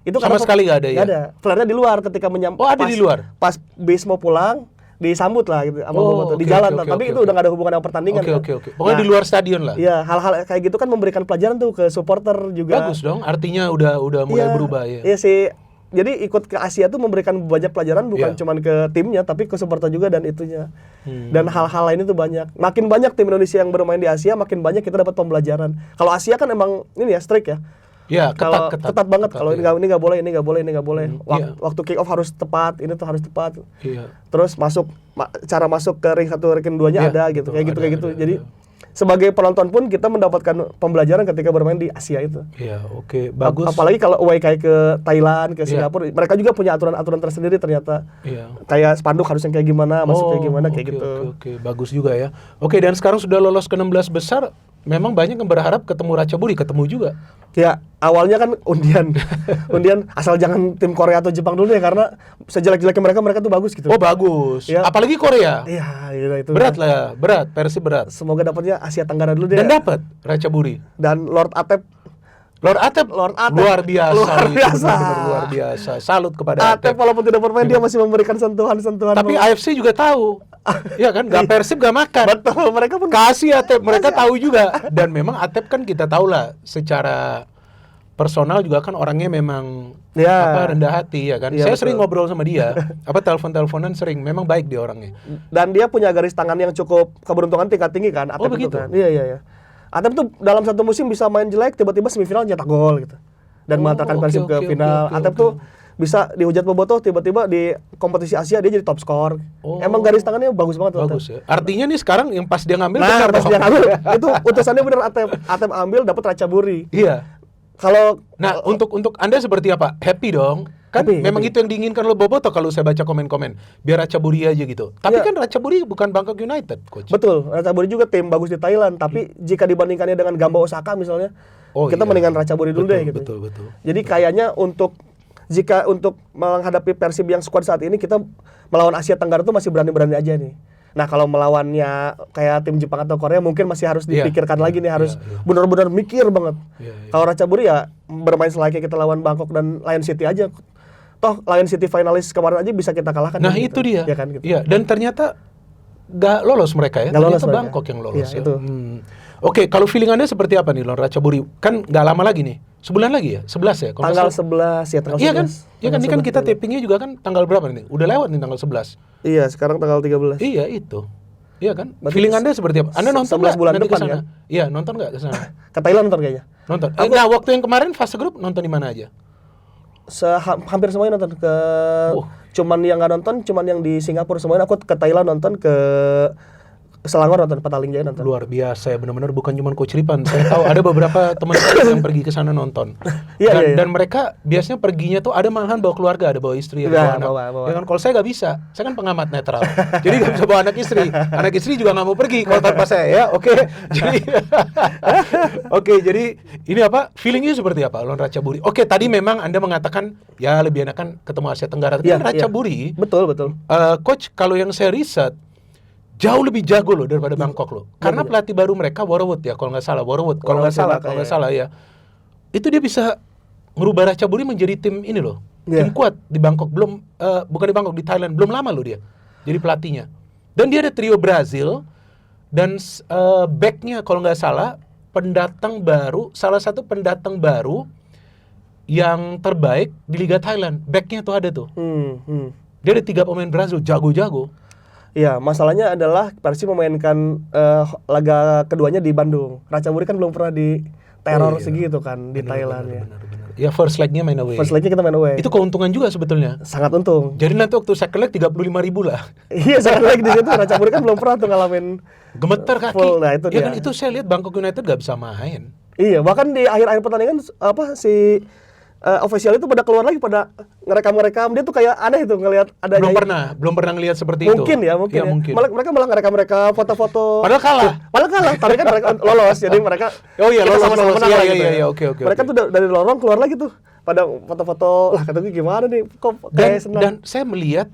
Itu sama sekali nggak ada ya. Ada. Flare-nya di luar ketika ada di luar. Pas bis mau pulang disambut lah gitu di jalan tapi itu udah gak ada hubungan sama pertandingan. Pokoknya di luar stadion lah. Iya, hal-hal kayak gitu kan memberikan pelajaran tuh ke supporter juga. Bagus dong, artinya udah mulai berubah ya. Iya sih. Jadi ikut ke Asia tuh memberikan banyak pelajaran bukan cuma ke timnya tapi ke supporter juga dan itunya. Dan hal-hal lain itu banyak. Makin banyak tim Indonesia yang bermain di Asia, makin banyak kita dapat pembelajaran. Kalau Asia kan emang ini ya strict ya. Ya, ketat banget. Kalau ya. ini nggak boleh. Waktu kick off harus tepat, ini tuh harus tepat. Iya. Terus cara masuk ke ring 1, ring 2-nya ada gitu. Kayak gitu. Jadi sebagai penonton pun kita mendapatkan pembelajaran ketika bermain di Asia itu. Iya, oke, bagus. Apalagi kalau away kayak ke Thailand, ke Singapura, mereka juga punya aturan-aturan tersendiri ternyata. Iya. Kayak spanduk harus yang kayak gimana, masuk kayak gimana, kayak gitu. Oke, bagus juga ya. Oke, dan sekarang sudah lolos ke 16 besar, memang banyak yang berharap ketemu Ratchaburi, ketemu juga. Ya, awalnya kan undian asal jangan tim Korea atau Jepang dulu ya, karena sejelek-jeleknya mereka tuh bagus gitu. Oh, bagus. Ya. Apalagi Korea. Iya, itu. Berat, Persib berat. Semoga dapatnya Asia Tenggara dulu deh. Dan dapat Ratchaburi. Dan Lord Atep luar biasa. Benar, luar biasa. Salut kepada Atep. Walaupun tidak bermain dia masih memberikan sentuhan-sentuhan. Tapi AFC juga tahu. Iya kan, gak Persib gak makan. Betul, mereka pun kasih Atep, mereka tahu juga. Dan memang Atep kan kita tahu lah secara personal juga kan orangnya memang rendah hati ya kan. Saya sering ngobrol sama dia, telepon-teleponan sering. Memang baik dia orangnya. Dan dia punya garis tangan yang cukup keberuntungan tingkat tinggi kan. Atep begitu. Kan. Iya. Atep tuh dalam satu musim bisa main jelek, tiba-tiba semifinal nyetak gol gitu. Dan mengantarkan Persib ke final. Atep tuh bisa dihujat Bobotoh, tiba-tiba di kompetisi Asia dia jadi top skor. Emang garis tangannya bagus banget. Bagus ya. Artinya nih sekarang yang pas dia ngambil pas dia ngambil itu utusannya bener. Atep ambil dapat Ratchaburi. Iya. Kalau untuk Anda seperti apa? Happy dong. Kan memang itu yang diinginkan oleh Bobotoh kalau saya baca komen-komen. Biar Ratchaburi aja gitu. Tapi kan Ratchaburi bukan Bangkok United, coach. Betul. Ratchaburi juga tim bagus di Thailand, tapi jika dibandingkannya dengan Gamba Osaka misalnya, kita mendingan Ratchaburi dulu deh gitu. Betul. Jadi kayaknya untuk menghadapi Persib yang skuad saat ini, kita melawan Asia Tenggara tuh masih berani-berani aja nih. Nah, kalau melawannya kayak tim Jepang atau Korea mungkin masih harus dipikirkan lagi nih, harus benar-benar mikir banget. Kalau Ratchaburi ya bermain selayaknya kita lawan Bangkok dan Lion City aja. Toh Lion City finalis kemarin aja bisa kita kalahkan. Nah, itu dia. Ya kan, gitu. Iya, dan ternyata gak lolos mereka ya. Ternyata Bangkok yang lolos ya. Itu. Oke, kalau feeling Anda seperti apa nih lawan Ratchaburi? Kan gak lama lagi nih. Sebulan lagi ya? 11 ya? Tanggal 11 ya, tanggal 11. Iya kan? Iya kan, ini kan kita tapingnya juga kan tanggal berapa nih? Udah lewat nih tanggal 11. Iya, sekarang tanggal 13. Iya, itu. Iya kan? Berarti feeling Anda seperti apa? Anda nonton 11 bulan nanti depan kesana? kan? Iya, nonton nggak ke sana? Ke Thailand nonton kayaknya. Nonton. Nah, waktu yang kemarin fase grup nonton di mana aja? Hampir semuanya nonton cuman yang nggak nonton cuman yang di Singapura. Semuanya aku ke Thailand nonton, ke Selangor nonton, Petaling Jaya nonton. Luar biasa ya, benar-benar bukan cuma Coach Ripan. Saya tahu ada beberapa teman saya yang pergi ke sana nonton. Dan mereka biasanya perginya tuh ada malahan bawa keluarga, ada bawa istri, ada bawa anak. Ya kan, kalau saya nggak bisa, saya kan pengamat netral. Jadi nggak bisa bawa anak istri. Anak istri juga nggak mau pergi kalau tanpa saya ya. Jadi ini apa? Feelingnya seperti apa lawan Ratchaburi? Oke, tadi memang Anda mengatakan ya lebih enakan ketemu Asia Tenggara. Tapi Ratchaburi, betul. Coach, kalau yang saya riset jauh lebih jago loh daripada Bangkok loh. Karena pelatih baru mereka Warwood ya, kalau nggak salah. Kalau nggak salah ya. Itu dia bisa merubah Ratchaburi menjadi tim ini loh. Tim kuat di Bangkok. Bukan di Bangkok, di Thailand. Belum lama loh dia jadi pelatihnya. Dan dia ada trio Brazil dan backnya kalau nggak salah salah satu pendatang baru yang terbaik di Liga Thailand. Backnya tuh ada tuh. Dia ada 3 pemain Brazil jago-jago. Iya, masalahnya adalah Persib memainkan laga keduanya di Bandung. Ratchaburi kan belum pernah di teror segitu kan di Thailand ya. Benar. Ya first leg-nya main away. First leg-nya kita main away. Itu keuntungan juga sebetulnya. Sangat untung. Jadi nanti waktu second leg 35.000 lah. Iya, second leg di situ Ratchaburi kan belum pernah tuh ngalamin gemeter kaki. Full, nah itu ya kan itu saya lihat Bangkok United gak bisa main. Iya, bahkan di akhir-akhir pertandingan official itu pada keluar lagi, pada ngerekam dia tuh kayak aneh itu ngelihat ada belum pernah ngelihat seperti itu. Mungkin. Mereka malah ngerekam foto-foto. Padahal kalah, tapi kan mereka lolos, jadi mereka lolos menang iya, gitu. Iya, oke. Mereka tuh dari lorong keluar lagi tuh pada foto-foto. Lah kata gue gimana nih kok kayak senang. Dan saya melihat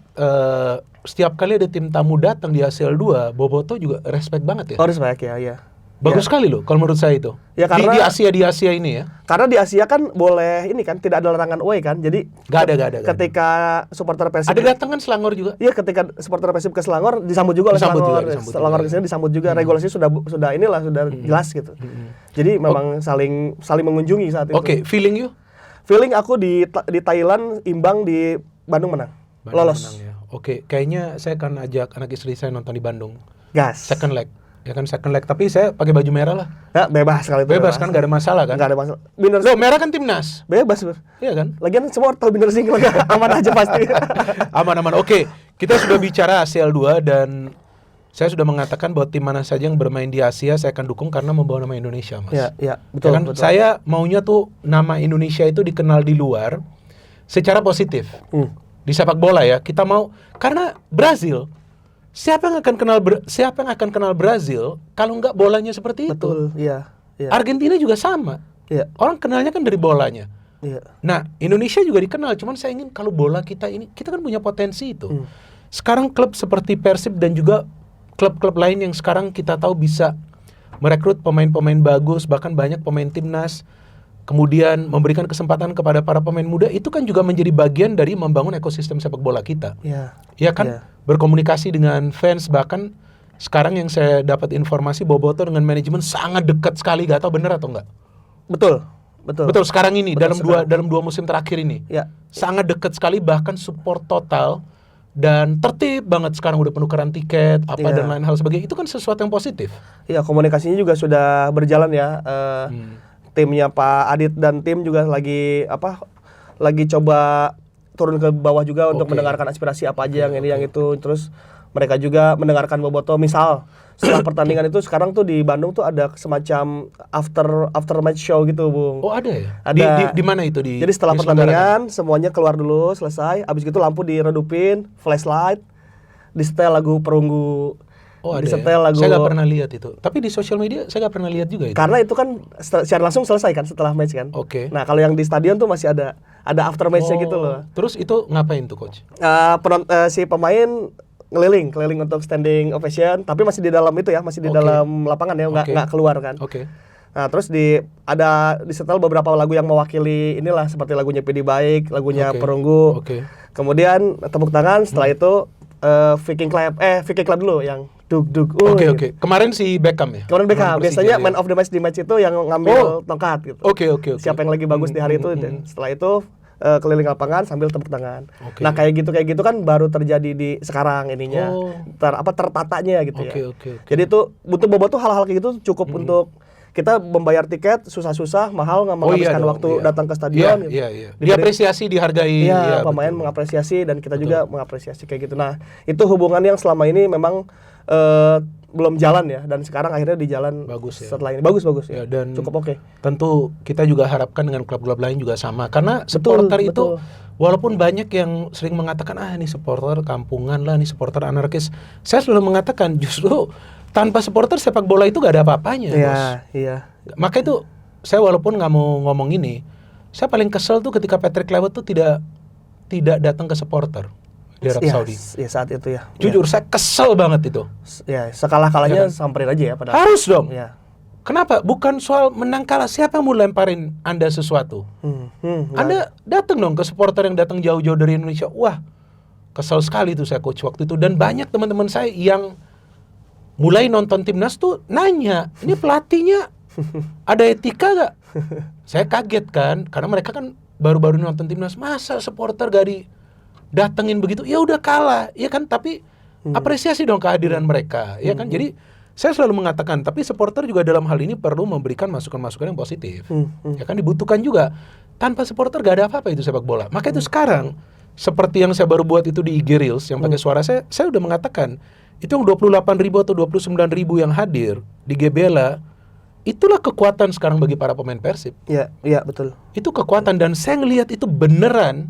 setiap kali ada tim tamu datang di ACL 2, Bobotoh juga respect banget ya. Oh, respect ya. Bagus sekali loh kalau menurut saya itu. Ya, karena di Asia ini ya. Karena di Asia kan boleh ini kan tidak ada larangan away kan. Jadi gak ada. Ketika supporter Persib ada datangan Selangor juga. Iya, ketika supporter Persib ke Selangor disambut juga oleh Selangor. Selangor ke sini disambut juga. Regulasinya sudah jelas gitu. Jadi memang saling mengunjungi saat itu. Oke, feeling you? Feeling aku di Thailand imbang, di Bandung menang. Lolos. Menang, ya. Oke, kayaknya saya akan ajak anak istri saya nonton di Bandung. Gas. Second leg. Ya kan second leg, tapi saya pakai baju merah lah. Ya, bebas kalau itu. Bebas kan, gak ada masalah kan? Gak ada masalah. Binner Loh, merah kan timnas. bebas, Bro. Iya kan? Lagian semua tahu Binner Singh aman aja pasti. Aman-aman. Oke, kita sudah bicara ACL 2 dan saya sudah mengatakan bahwa tim mana saja yang bermain di Asia saya akan dukung karena membawa nama Indonesia, Mas. Iya, betul, Ya kan? betul. Saya maunya tuh nama Indonesia itu dikenal di luar secara positif. Di sepak bola ya, kita mau karena Brazil. Siapa yang akan kenal Brazil kalau nggak bolanya seperti itu? Betul, iya. Argentina juga sama. Iya. Orang kenalnya kan dari bolanya. Iya. Nah, Indonesia juga dikenal, cuman saya ingin kalau bola kita ini, kita kan punya potensi itu. Sekarang klub seperti Persib dan juga klub-klub lain yang sekarang kita tahu bisa merekrut pemain-pemain bagus, bahkan banyak pemain timnas, kemudian memberikan kesempatan kepada para pemain muda, itu kan juga menjadi bagian dari membangun ekosistem sepak bola kita. Iya. Ya kan? Iya. Berkomunikasi dengan fans, bahkan sekarang yang saya dapat informasi Boboto dengan manajemen sangat dekat sekali, gak tahu benar atau enggak. Betul Sekarang ini Betul dalam dua musim terakhir ini. Ya. Sangat dekat sekali, bahkan support total dan tertib banget sekarang, udah penukaran tiket apa dan lain hal sebagainya. Itu kan sesuatu yang positif. Iya, komunikasinya juga sudah berjalan ya. Timnya Pak Adit dan tim juga lagi coba turun ke bawah juga untuk mendengarkan aspirasi apa aja yang ini yang itu. Terus mereka juga mendengarkan Boboto. Misal setelah pertandingan itu sekarang tuh di Bandung tuh ada semacam after match show gitu, Bung. Oh, ada ya? Ada. Di mana itu? Jadi setelah pertandingan semuanya keluar dulu, selesai. Abis itu lampu diredupin, flashlight, disetel lagu Perunggu. Oh, ada disetel ya? lagu. Saya nggak pernah lihat itu. Tapi di sosial media saya nggak pernah lihat juga itu. Karena itu kan secara langsung selesai kan setelah match kan. Oke. Nah, kalau yang di stadion tuh masih ada after match-nya gitu loh. Terus itu ngapain tuh, coach? Si pemain keliling untuk standing ovation, tapi masih di dalam itu ya, masih di dalam lapangan ya, nggak keluar kan. Oke. Nah, terus ada disetel beberapa lagu yang mewakili inilah, seperti lagunya Pidi Baik, lagunya Perunggu. Kemudian tepuk tangan, setelah itu Viking Club dulu yang duk. Oke. Kemarin si Beckham ya? Kemarin Beckham. Biasanya man of the match di match itu yang ngambil tongkat gitu. Oke. Siapa yang lagi bagus di hari itu. Setelah itu keliling lapangan sambil tepuk tangan. Nah, kayak gitu kan baru terjadi di sekarang ininya. Tertatanya gitu ya. Oke. Jadi itu butuh Boboto hal-hal kayak gitu cukup untuk kita membayar tiket susah-susah, mahal, nggak menghabiskan waktu datang ke stadion. Iya. Diapresiasi, dihargai. Iya, pemain mengapresiasi dan kita juga mengapresiasi kayak gitu. Nah, itu hubungan yang selama ini memang belum jalan ya, dan sekarang akhirnya di jalan bagus ya. Setelah ini bagus ya, dan cukup oke. Tentu kita juga harapkan dengan klub-klub lain juga sama, karena supporter itu walaupun banyak yang sering mengatakan ini supporter kampungan lah, ini supporter anarkis, saya selalu mengatakan justru tanpa supporter sepak bola itu gak ada apa-apanya. Iya. Maka itu saya walaupun nggak mau ngomong ini, saya paling kesel tuh ketika Patrick Kluivert tuh tidak datang ke supporter di Arab Saudi. Iya, saat itu ya. Jujur saya kesel banget itu. Ya, sekalah-kalahnya samperin aja ya padahal. Harus dong. Ya. Kenapa? Bukan soal menang kalah, siapa yang mau lemparin Anda sesuatu? Anda datang dong ke supporter yang datang jauh-jauh dari Indonesia. Wah, kesel sekali tuh saya, coach, waktu itu. Dan banyak teman-teman saya yang mulai nonton timnas tuh nanya, ini pelatihnya ada etika gak? Saya kaget kan, karena mereka kan baru-baru nonton timnas, masa supporter gak datengin begitu? Ya udah kalah, ya kan? Tapi apresiasi dong kehadiran mereka, ya kan? Jadi saya selalu mengatakan, tapi supporter juga dalam hal ini perlu memberikan masukan-masukan yang positif, ya kan? Dibutuhkan juga. Tanpa supporter gak ada apa-apa itu sepak bola. Maka itu sekarang, seperti yang saya baru buat itu di IG Reels yang pakai suara saya udah mengatakan, itu yang 28.000 atau 29.000 yang hadir di GBLA, itulah kekuatan sekarang bagi para pemain Persib. Iya, betul. Itu kekuatan, dan saya ngelihat itu beneran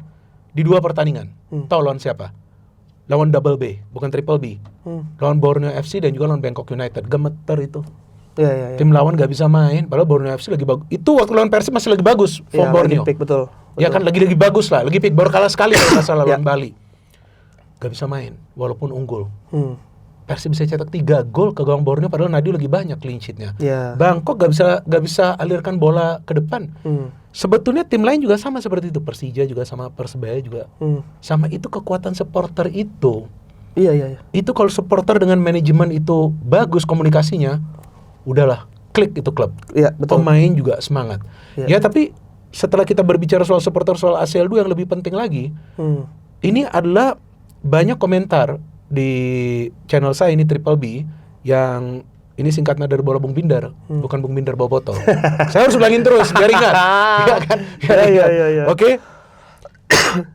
di 2 pertandingan. Tahu lawan siapa? Lawan Double B, bukan Triple B. Lawan Borneo FC dan juga lawan Bangkok United. Gemeter itu. Iya. Tim lawan gak bisa main, padahal Borneo FC lagi bagus. Itu waktu lawan Persib masih lagi bagus, form Borneo. Lagi peak, betul. Ya kan, lagi bagus lah, lagi peak. Baru kalah sekali kalau nggak salah lawan Bali. Gak bisa main, walaupun unggul. Persib bisa cetak 3 gol ke gawang Borneo, padahal Nadio lagi banyak clean sheet-nya. Bangkok gak bisa alirkan bola ke depan. Sebetulnya tim lain juga sama seperti itu. Persija juga sama, Persebaya juga sama. Itu kekuatan supporter itu. Iya. Itu kalau supporter dengan manajemen itu bagus komunikasinya, udahlah, klik itu klub. Iya, betul. Pemain juga semangat. Ya, tapi setelah kita berbicara soal supporter, soal ACL 2 yang lebih penting lagi, ini adalah banyak komentar di channel saya ini Triple B yang ini singkatnya dari bola Bung Bindar, bukan Bung Bindar bawa botol. Saya harus ulangin terus biar ingat. Iya kan? Iya. Oke.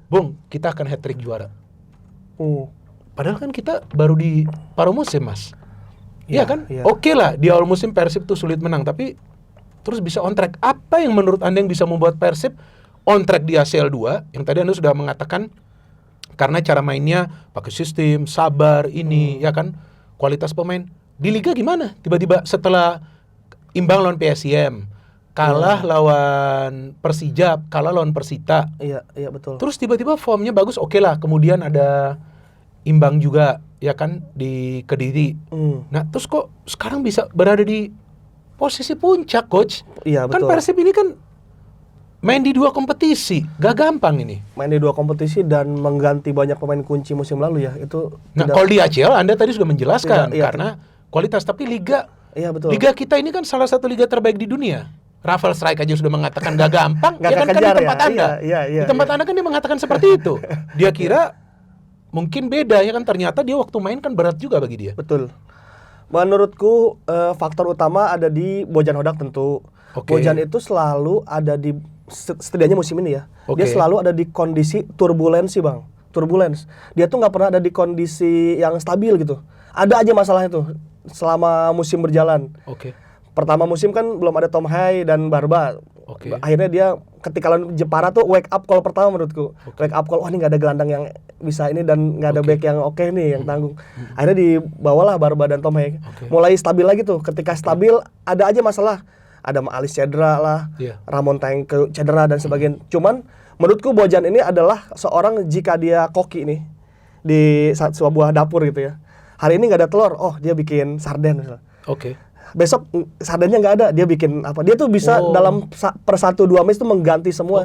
Bung, kita akan hat-trick juara. Padahal kan kita baru di paruh musim, Mas. Iya kan? Iya. Oke lah, di awal musim Persib tuh sulit menang, tapi terus bisa on track. Apa yang menurut Anda yang bisa membuat Persib on track di ACL 2? Yang tadi Anda sudah mengatakan karena cara mainnya pakai sistem, sabar, ini ya kan, kualitas pemain. Di liga gimana? Tiba-tiba setelah imbang lawan PSIM, kalah lawan Persija, kalah lawan Persita. Iya betul. Terus tiba-tiba formnya bagus, oke lah. Kemudian ada imbang juga ya kan di Kediri. Nah, terus kok sekarang bisa berada di posisi puncak, coach? Iya, kan betul. Persib ini kan main di 2 kompetisi, gak gampang ini. Main di 2 kompetisi dan mengganti banyak pemain kunci musim lalu ya, itu. Nah, kalau di ACL Anda tadi sudah menjelaskan iya, karena kualitas, tapi liga. Iya, betul. Liga kita ini kan salah satu liga terbaik di dunia. Rafael Strike aja sudah mengatakan gak gampang, Gak ya kan, kejar di tempat ya. Anda. Iya, di tempat Anda kan dia mengatakan seperti itu. Dia kira mungkin beda ya kan, ternyata dia waktu main kan berat juga bagi dia. Betul. Menurutku faktor utama ada di Bojan Hodak tentu. Oke. Bojan itu selalu ada di setidaknya musim ini ya. Oke. Dia selalu ada di kondisi turbulensi, Bang. Turbulence. Dia tuh nggak pernah ada di kondisi yang stabil gitu. Ada aja masalah itu selama musim berjalan. Oke. Pertama musim kan belum ada Tom Hai dan Barba. Oke. Akhirnya dia ketika lawan Jepara tuh wake up call pertama menurutku. Wake up call, ini nggak ada gelandang yang bisa ini dan nggak ada back yang oke nih yang tanggung. Akhirnya dibawalah Barba dan Tom Hai. Mulai stabil lagi tuh. Ketika stabil ada aja masalah. Ada Alis cedera lah, Ramon Tengke cedera dan sebagainya. Cuman menurutku Bojan ini adalah seorang jika dia koki nih di sebuah dapur gitu ya. Hari ini nggak ada telur, oh dia bikin sarden misalnya. Oke. Besok sardennya nggak ada, dia bikin apa? Dia tuh bisa dalam per 1-2 match tuh mengganti semua.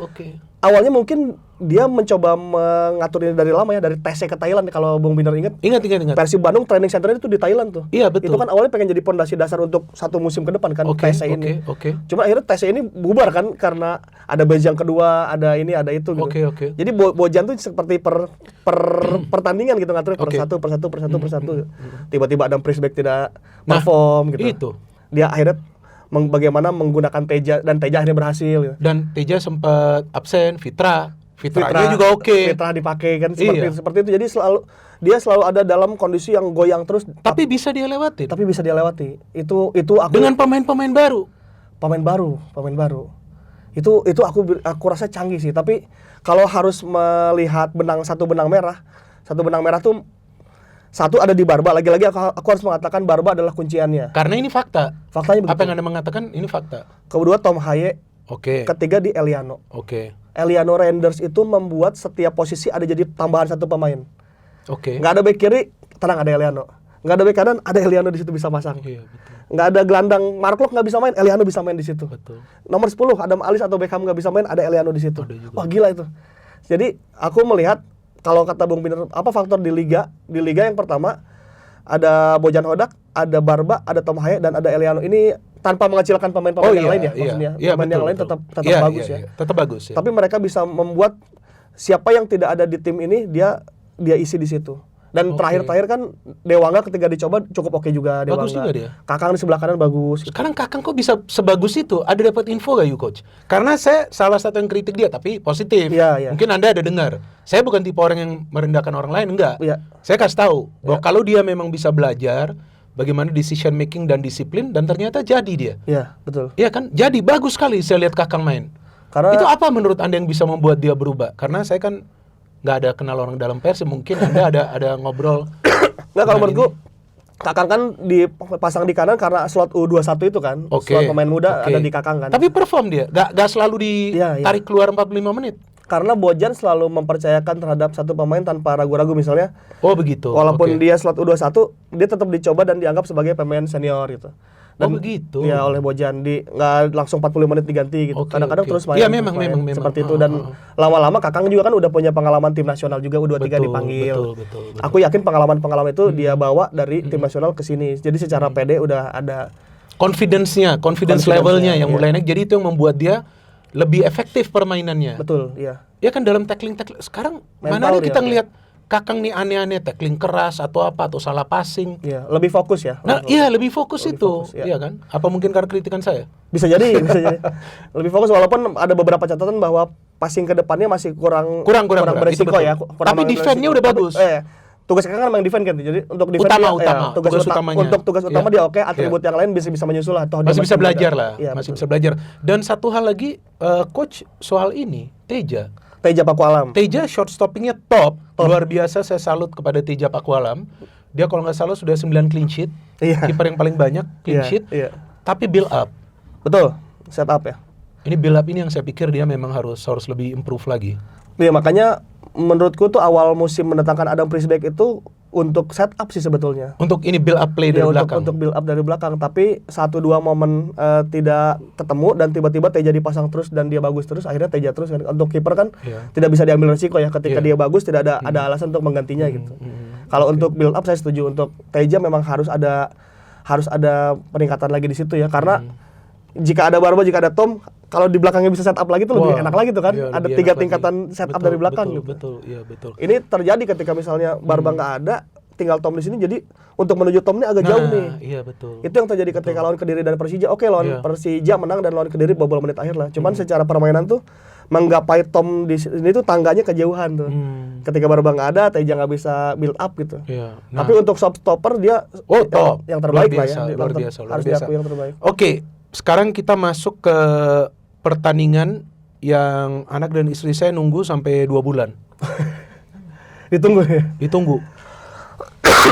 Oke. Awalnya mungkin dia mencoba mengatur ini dari lama ya, dari TC ke Thailand kalau Bung Bindar ingat. Ingat. Persib Bandung training centernya itu di Thailand tuh. Iya, betul. Itu kan awalnya pengen jadi pondasi dasar untuk 1 musim ke depan kan, TC ini. Oke. Cuma akhirnya TC ini bubar kan karena ada batch yang kedua, ada ini, ada itu gitu. Oke. Jadi Bojan tuh seperti per pertandingan gitu ngaturnya per satu. Tiba-tiba ada Prisbeck tidak perform gitu. Itu. Dia akhirnya bagaimana menggunakan Teja dan Teja akhirnya berhasil gitu. Dan Teja sempat absen, Fitra juga oke. Fitra dipakai kan seperti itu. Jadi dia selalu ada dalam kondisi yang goyang terus. Tapi bisa dia lewati. Itu aku dengan pemain baru. Pemain baru. Itu aku rasa canggih sih. Tapi kalau harus melihat satu benang merah tuh satu ada di Barba. Lagi-lagi aku harus mengatakan Barba adalah kunciannya. Karena ini fakta. Faktanya begitu. Apa yang Anda mengatakan ini fakta. Kedua Tom Haye. Oke. Ketiga di Eliano. Oke. Eliano Renders itu membuat setiap posisi ada jadi tambahan 1 pemain. Oke. Nggak ada bek kiri, tenang ada Eliano. Nggak ada bek kanan, ada Eliano di situ bisa masang. Iya, betul. Nggak ada gelandang, Mark nggak bisa main, Eliano bisa main di situ. Betul. Nomor 10 Adam Alis atau Beckham nggak bisa main, ada Eliano di situ. Wah gila itu. Jadi aku melihat kalau kata Bung Bindar, apa faktor di liga yang pertama ada Bojan Hodak, ada Barba, ada Tom Haye dan ada Eliano. Ini tanpa mengecilkan pemain-pemain yang lain ya, maksudnya. Pemain yang lain tetap bagus ya. Tetap bagus ya. Tapi mereka bisa membuat siapa yang tidak ada di tim ini dia isi di situ. Dan terakhir kan Dewangga ketika dicoba cukup oke juga Dewangga. Bagus juga dia. Kakang di sebelah kanan bagus. Sekarang Kakang kok bisa sebagus itu? Ada dapat info gak you coach? Karena saya salah satu yang kritik dia tapi positif. Iya. Mungkin Anda ada dengar. Saya bukan tipe orang yang merendahkan orang lain, enggak. Iya. Saya kasih tahu bahwa kalau dia memang bisa belajar bagaimana decision making dan disiplin dan ternyata jadi dia. Iya, betul. Iya kan? Jadi bagus sekali saya lihat Kakang main. Karena itu apa menurut Anda yang bisa membuat dia berubah? Karena saya kan nggak ada kenal orang dalam Persib, mungkin Anda ada ngobrol. Nggak, kalau menurutku Kakang kan dipasang di kanan karena slot U21 itu kan. Slot pemain muda ada di Kakang kan. Tapi perform dia, nggak selalu ditarik keluar 45 menit. Karena Bojan selalu mempercayakan terhadap satu pemain tanpa ragu-ragu misalnya. Oh begitu. Walaupun dia slot U21, dia tetap dicoba dan dianggap sebagai pemain senior gitu. Dan begitu. Ya oleh Bojan nggak langsung 40 menit diganti gitu. Kadang-kadang terus main. Iya memang seperti itu dan lama-lama Kakang juga kan udah punya pengalaman tim nasional juga U23 dipanggil. Betul. Aku yakin pengalaman-pengalaman itu dia bawa dari tim nasional ke sini. Jadi secara PD udah ada confidence levelnya yang mulai naik. Jadi itu yang membuat dia lebih efektif permainannya. Betul, iya. Ya kan dalam tackling sekarang mental mana ada kita ngelihat Kakang nih aneh-aneh, tackling keras atau apa, atau salah passing. Iya, lebih fokus ya. Nah, iya lebih fokus itu, iya kan? Apa mungkin karena kritikan saya? Bisa jadi, bisa jadi. Lebih fokus walaupun ada beberapa catatan bahwa passing ke depannya masih kurang beresiko ya. Tapi defense-nya udah bagus. Tugas Kakang kan memang defense kan. Jadi untuk defense tugas utamanya. Untuk tugas utama dia oke, atribut yang lain bisa menyusul lah. Masih bisa belajar lah, masih bisa belajar. Dan satu hal lagi, coach soal ini, Teja Pakualam. Teja short stoppingnya top. Luar biasa, saya salut kepada Teja Pakualam. Dia kalau nggak salah sudah 9 clean sheet. Kiper yang paling banyak clean sheet. Tapi build up. Betul, set up ya. Ini build up ini yang saya pikir dia memang harus lebih improve lagi. Iya, makanya menurutku tuh awal musim mendatangkan Adam Prisbeck itu untuk set up sih sebetulnya. Untuk ini build up play dari belakang. Untuk build up dari belakang, tapi 1-2 momen tidak ketemu dan tiba-tiba Teja dipasang terus dan dia bagus terus, akhirnya Teja terus kan. Untuk kiper kan tidak bisa diambil resiko ya, ketika dia bagus tidak ada alasan untuk menggantinya gitu. Kalau untuk build up saya setuju, untuk Teja memang harus ada peningkatan lagi di situ ya, karena jika ada Barba, jika ada Tom, kalau di belakangnya bisa set up lagi tuh lebih enak lagi tuh kan. Ada 3 tingkatan set up dari belakang gitu. Betul. Ini terjadi ketika misalnya Barba nggak ada, tinggal Tom di sini, jadi untuk menuju Tom ini agak jauh nih. Iya betul. Itu yang terjadi ketika lawan Kediri dan Persija. Oke, lawan Persija menang dan lawan Kediri bobol menit akhir lah. Cuman secara permainan tuh menggapai Tom di sini tuh tangganya kejauhan tuh. Ketika Barba nggak ada, Teja nggak bisa build up gitu. Tapi untuk stopper dia top, yang terbaik lah ya. Luar biasa. Harus diakui yang terbaik. Oke, sekarang kita masuk ke pertandingan yang anak dan istri saya nunggu sampai 2 bulan. Ditunggu ya? Ditunggu.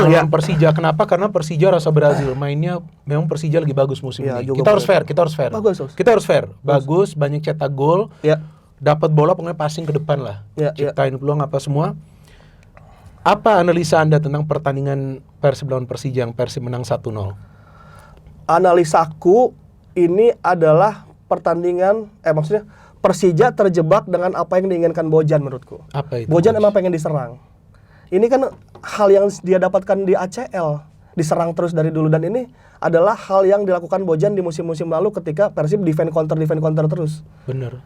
Lawan Persija. Kenapa? Karena Persija rasa Brazil. Mainnya memang Persija lagi bagus musim ini. Kita harus fair. Kita harus fair. Bagus, banyak cetak gol. Dapat bola pokoknya passing ke depan lah. Ciptain peluang apa semua. Apa analisa Anda tentang pertandingan Persib lawan Persija yang Persib menang 1-0? Analisaku ini adalah pertandingan, maksudnya Persija terjebak dengan apa yang diinginkan Bojan menurutku. Apa itu? Bojan emang pengen diserang. Ini kan hal yang dia dapatkan di ACL, diserang terus dari dulu, dan ini adalah hal yang dilakukan Bojan di musim-musim lalu ketika Persib defend counter terus. Bener.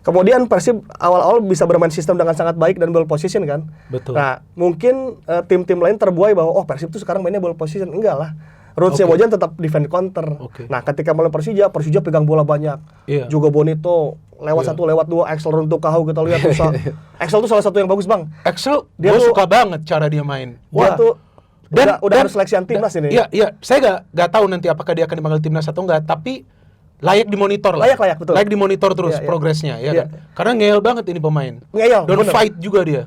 Kemudian Persib awal-awal bisa bermain sistem dengan sangat baik dan ball position kan. Betul. Nah, mungkin tim-tim lain terbuai bahwa Persib tuh sekarang mainnya ball position. Enggak lah. Roots-nya Bojan tetap defend counter. Nah, ketika melawan Persija pegang bola banyak. Juga Bonito lewat 1, lewat 2, Axel runtuh kahu kita lihat tuh. Axel tuh salah satu yang bagus, Bang. Axel, dia suka banget cara dia main. Dia tuh udah harus seleksian timnas ini. Iya, saya nggak tahu nanti apakah dia akan dipanggil timnas atau enggak, tapi layak dimonitor lah. Layak, betul. Layak dimonitor terus progresnya, ya kan? Karena ngeyel banget ini pemain. Ngeyel. Dan fight juga dia.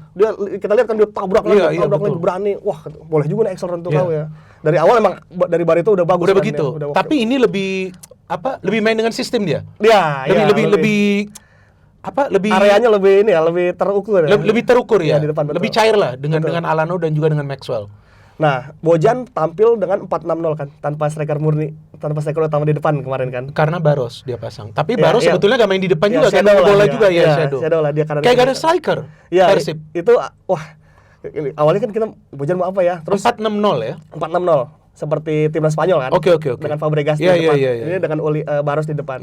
Kita lihat kan dia tabrak lagi berani. Wah, boleh juga nih Axel runtuh kahu ya. Dari awal emang dari Barito udah bagus. Udah kan begitu. Ya, tapi ini lebih main dengan sistem dia. Lebih areanya lebih terukur ya. Lebih terukur ya. Di depan, lebih cair lah dengan Alano dan juga dengan Maxwell. Nah, Bojan tampil dengan 4-6-0 kan, tanpa striker murni, tanpa striker utama di depan kemarin kan. Karena Baros dia pasang. Tapi Baros sebetulnya gak main di depan juga, kan bola juga Shadow lah dia karena kayak gak ada striker. Persib. Itu awalnya kan kita Bojan mau apa ya? Terus 4-6-0 ya. 4-6-0 seperti timnas Spanyol kan. Oke. Dengan Fabregas di depan. Ini dengan Baros di depan.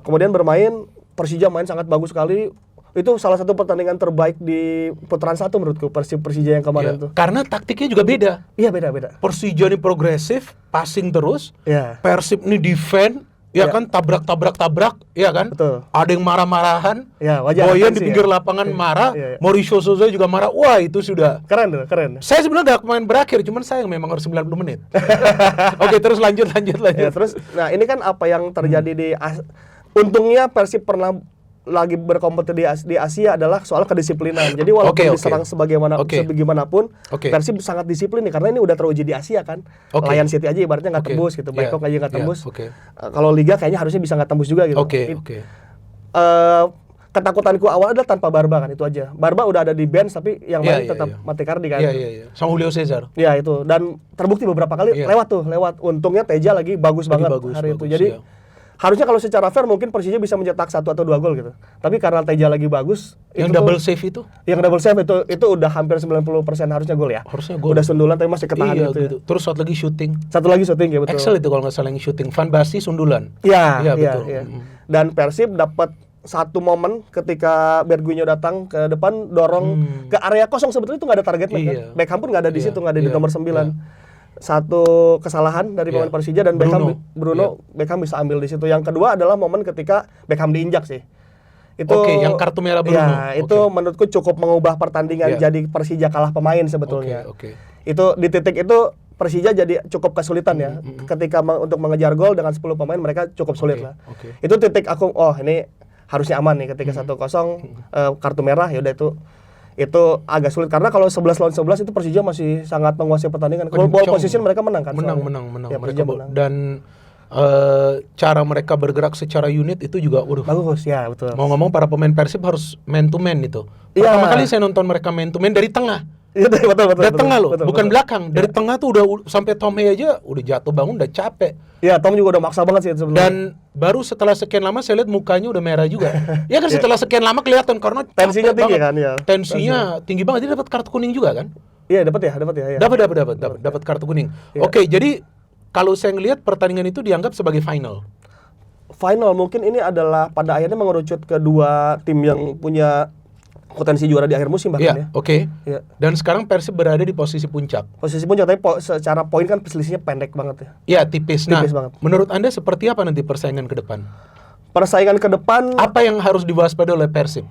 Kemudian bermain Persija main sangat bagus sekali. Itu salah satu pertandingan terbaik di putaran 1 menurutku, Persija yang kemarin tuh. Karena taktiknya juga beda. Iya, beda. Persija ini progresif, passing terus. Persib ini defend, kan tabrak, ya kan? Betul. Ada yang marah-marahan. Wajar. Boyan di pinggir lapangan marah, Mauricio Souza juga marah. Wah, itu sudah keren. Saya sebenarnya gak main berakhir, cuman sayang memang harus 90 menit. Oke, terus lanjut. Terus, nah ini kan apa yang terjadi di untungnya Persib pernah lagi berkompetisi di Asia adalah soal kedisiplinan. Jadi walaupun diserang sebagaimanapun, Persib sangat disiplin nih, karena ini udah teruji di Asia kan. Lion City aja ibaratnya nggak tembus gitu, Bangkok aja nggak tembus. Kalau Liga kayaknya harusnya bisa nggak tembus juga gitu. Ketakutanku awal adalah tanpa Barba kan, itu aja. Barba udah ada di bench tapi yang main tetap Matekardi kan. Sama Julio Cesar. Iya itu, dan terbukti beberapa kali lewat. Untungnya Teja lagi bagus banget hari itu. Jadi harusnya kalau secara fair mungkin Persija bisa mencetak 1 atau 2 gol gitu. Tapi karena Teja lagi bagus, yang double save itu? Yang double save itu udah hampir 90% harusnya gol ya. Harusnya gol. Udah sundulan tapi masih ketahan gitu. Ya. Terus satu lagi shooting ya, betul. Excel itu kalau nggak salah yang shooting. Van Basten sundulan. Iya, betul. Dan Persib dapat satu momen ketika Bergwijn datang ke depan dorong ke area kosong, sebetulnya itu nggak ada targetnya kan. Beckham pun nggak ada di situ, nggak ada di nomor 9. Satu kesalahan dari pemain Persija dan Bruno Beckham bisa ambil di situ. Yang kedua adalah momen ketika Beckham diinjak sih. Itu yang kartu merah Bruno. Ya, itu menurutku cukup mengubah pertandingan jadi Persija kalah pemain sebetulnya. Itu di titik itu Persija jadi cukup kesulitan ya. Ketika untuk mengejar gol dengan 10 pemain mereka cukup sulit lah. Itu titik aku ini harusnya aman nih ketika 1-0 kartu merah, ya udah itu agak sulit karena kalau 11 lawan 11 itu Persija masih sangat menguasai pertandingan. Kalau ball position mereka menang kan. Menang. Ya, mereka menang. Dan cara mereka bergerak secara unit itu juga bagus ya, betul. Mau ngomong para pemain Persib harus man to man itu. Pertama kali saya nonton mereka man to man dari tengah. Betul. Dari tengah loh, bukan belakang. Dari tengah tuh udah sampai Tom Hey aja udah jatuh bangun, udah capek. Iya, Tom juga udah maksa banget sih sebelumnya. Dan baru setelah sekian lama saya lihat mukanya udah merah juga. Ya kan setelah sekian lama kelihatan karena tensinya tinggi banget. Kan ya. Tensinya tinggi banget. Dia dapat kartu kuning juga kan? Iya, dapat ya. Dapat kartu kuning. Oke, jadi kalau saya ngelihat pertandingan itu dianggap sebagai final. Final mungkin ini adalah pada akhirnya mengerucut kedua tim yang punya potensi juara di akhir musim bahkan ya. Dan sekarang Persib berada di posisi puncak. Tapi secara poin kan selisihnya pendek banget ya. Iya, tipis. Tipis banget. Menurut Anda seperti apa nanti persaingan ke depan? Persaingan ke depan, apa yang harus diwaspadai oleh Persib?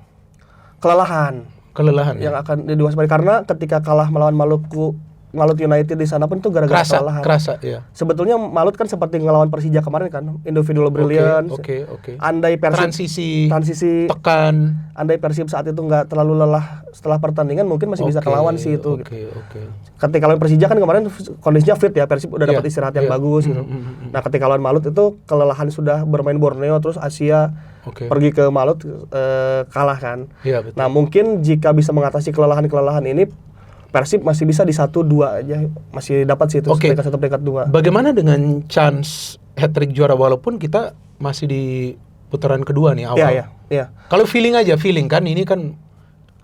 Kelelahan yang akan diwaspadai karena ketika kalah melawan Malut United di sana pun itu gara-gara kesalahan. Kerasa, ya. Sebetulnya Malut kan seperti ngelawan Persija kemarin kan, individual brilliance. Andai Persib transisi tekan. Andai Persib saat itu nggak terlalu lelah setelah pertandingan mungkin masih bisa kelawan sih itu. Ketika lawan Persija kan kemarin kondisinya fit ya, Persib udah dapat istirahat yang bagus gitu. Nah, ketika lawan Malut itu kelelahan sudah bermain Borneo terus Asia pergi ke Malut kalah kan. Nah, mungkin jika bisa mengatasi kelelahan ini Persib masih bisa di 1-2 aja, masih dapat sih itu peringkat 1 peringkat 2. Bagaimana dengan chance hat-trick juara walaupun kita masih di putaran kedua nih awal? Iya. Kalau feeling kan ini kan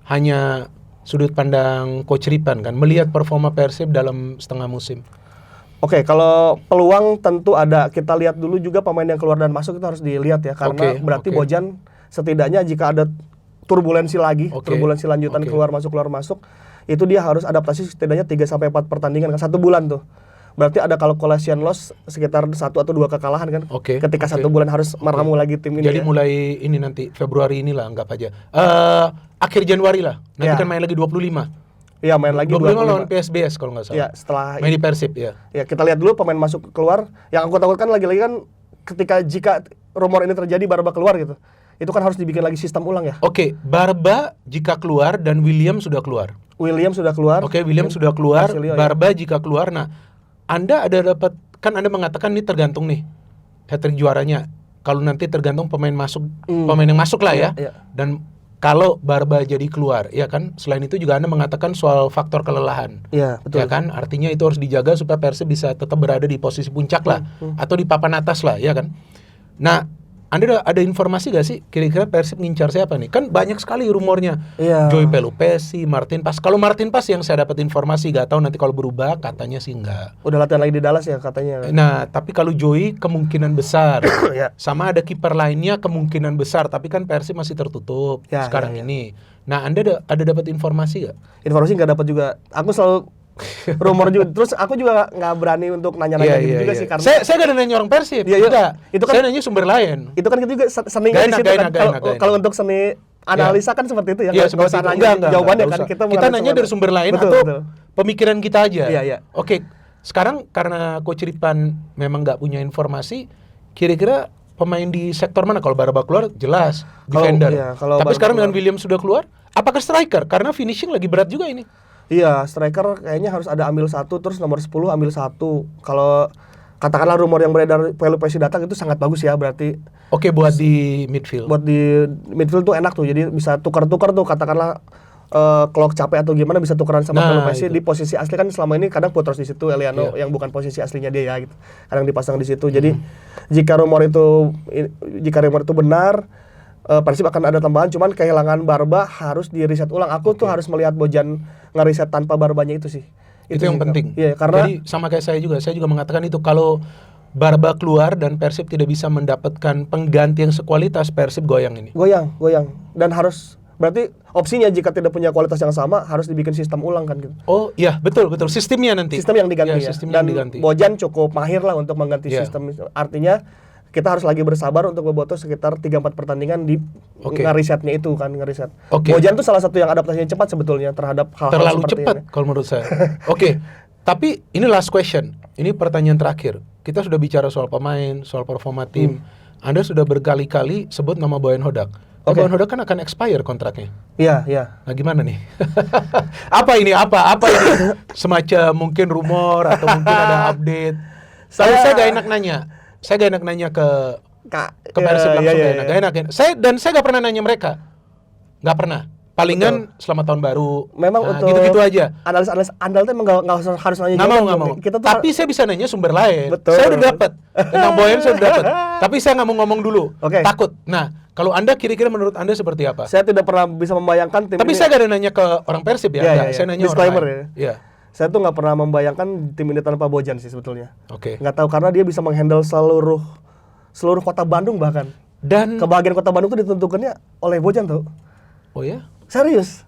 hanya sudut pandang Coach Ripan kan melihat performa Persib dalam setengah musim. Kalau peluang tentu ada. Kita lihat dulu juga pemain yang keluar dan masuk itu harus dilihat ya karena berarti Bojan setidaknya jika ada turbulensi lanjutan keluar masuk itu dia harus adaptasi setidaknya 3-4 pertandingan kan 1 bulan tuh. Berarti ada calculation loss sekitar 1 atau 2 kekalahan kan. Ketika 1 bulan harus meramu lagi tim ini. Jadi mulai ini nanti Februari inilah anggap aja. Akhir Januari lah. Nanti kan main lagi 25. Iya, main lagi 25 lawan PSBS kalau nggak salah. Iya, setelah main di Persib ya. Ya, kita lihat dulu pemain masuk keluar. Yang aku takutkan lagi-lagi kan jika rumor ini terjadi Barba keluar gitu. Itu kan harus dibikin lagi sistem ulang ya. Barba jika keluar dan William sudah keluar. William sudah keluar. Barba jika keluar. Nah, Anda ada dapat kan Anda mengatakan ini tergantung nih hat-trick juaranya. Kalau nanti tergantung pemain yang masuk lah ya. Dan kalau Barba jadi keluar, ya kan? Selain itu juga Anda mengatakan soal faktor kelelahan. Iya, betul. Ya kan? Artinya itu harus dijaga supaya Persib bisa tetap berada di posisi puncak lah atau di papan atas lah, ya kan? Nah, Anda ada informasi gak sih kira-kira Persib ngincar siapa nih? Kan banyak sekali rumornya. Joey Pelupesi, Martin Pas. Kalau Martin Pas yang saya dapat informasi, gak tahu nanti kalau berubah katanya sih enggak. Udah latihan lagi di Dallas ya katanya. Nah, tapi kalau Joey kemungkinan besar. Sama ada kiper lainnya kemungkinan besar, tapi kan Persib masih tertutup sekarang ini. Nah, Anda ada dapat informasi gak? Informasi nggak dapat juga. Aku selalu rumor juga. Terus aku juga nggak berani untuk nanya-nanya juga sih karena saya gak ada nanya orang Persib. Itu kan saya nanya sumber lain. Itu kan kita juga seni di situ kan. Kalau untuk seni analisa kan seperti itu ya. Nggak usah nanya jawabannya kan. Kita nanya dari sumber lain atau pemikiran kita aja. Sekarang karena Coach Ripan memang nggak punya informasi, kira-kira pemain di sektor mana? Kalau Barba keluar jelas defender. Tapi sekarang dengan William sudah keluar, apakah striker? Karena finishing lagi berat juga ini. Iya, striker kayaknya harus ada ambil 1, terus nomor 10 ambil 1. Kalau katakanlah rumor yang beredar Pelupesi datang itu sangat bagus ya, berarti buat di midfield. Buat di midfield tuh enak tuh, jadi bisa tukar-tukar tuh, katakanlah Klok capek atau gimana bisa tukeran sama Pelupesi di posisi asli kan selama ini kadang Putros di situ, Eliano yang bukan posisi aslinya dia ya gitu. Kadang dipasang di situ. Jadi jika rumor itu benar, Persib akan ada tambahan, cuman kehilangan Barba harus di reset ulang. Aku tuh harus melihat Bojan ngeriset tanpa Barbanya itu sih. Itu yang penting. Iya, karena jadi sama kayak saya juga mengatakan itu kalau Barba keluar dan Persib tidak bisa mendapatkan pengganti yang sekualitas, Persib goyang ini. Goyang. Dan harus berarti opsinya jika tidak punya kualitas yang sama harus dibikin sistem ulang kan gitu. Oh iya, betul. Sistemnya nanti. Sistem yang diganti ya. Sistem Dan yang diganti. Bojan cukup mahir lah untuk mengganti sistem. Artinya kita harus lagi bersabar untuk Boboto sekitar 3-4 pertandingan di ngerisetnya itu kan, ngeriset. Bojan tuh salah satu yang adaptasinya cepat sebetulnya terhadap hal-hal terlalu seperti cepat ini. Kalau menurut saya. Tapi ini last question. Ini pertanyaan terakhir. Kita sudah bicara soal pemain, soal performa tim. Anda sudah berkali-kali sebut nama Boyan Hodak. Boyan Hodak kan akan expire kontraknya. Iya. Nah gimana nih? Apa ini? Semacam mungkin rumor atau mungkin ada update. Saya gak enak nanya. Saya gak enak nanya ke Persib langsung. Gak enak. Saya gak pernah nanya mereka. Gak pernah. Palingan selamat tahun baru. Memang untuk gitu-gitu aja. Analis andal tuh emang nggak harus nanya. Nggak mau. Tapi saya bisa nanya sumber lain. Betul. Saya udah dapat tentang Boyan, saya udah dapat. Tapi saya nggak mau ngomong dulu. Takut. Nah, kalau Anda kira-kira menurut Anda seperti apa? Saya tidak pernah bisa membayangkan tim Tapi ini. saya nggak ada nanya ke orang Persib ya. Saya nanya disclaimer orang lain. ya. Saya tuh nggak pernah membayangkan tim ini tanpa Bojan sih sebetulnya. Nggak tahu karena dia bisa menghandle seluruh kota Bandung bahkan. Dan kebahagiaan kota Bandung tuh ditentukannya oleh Bojan tuh. Oh ya? Serius.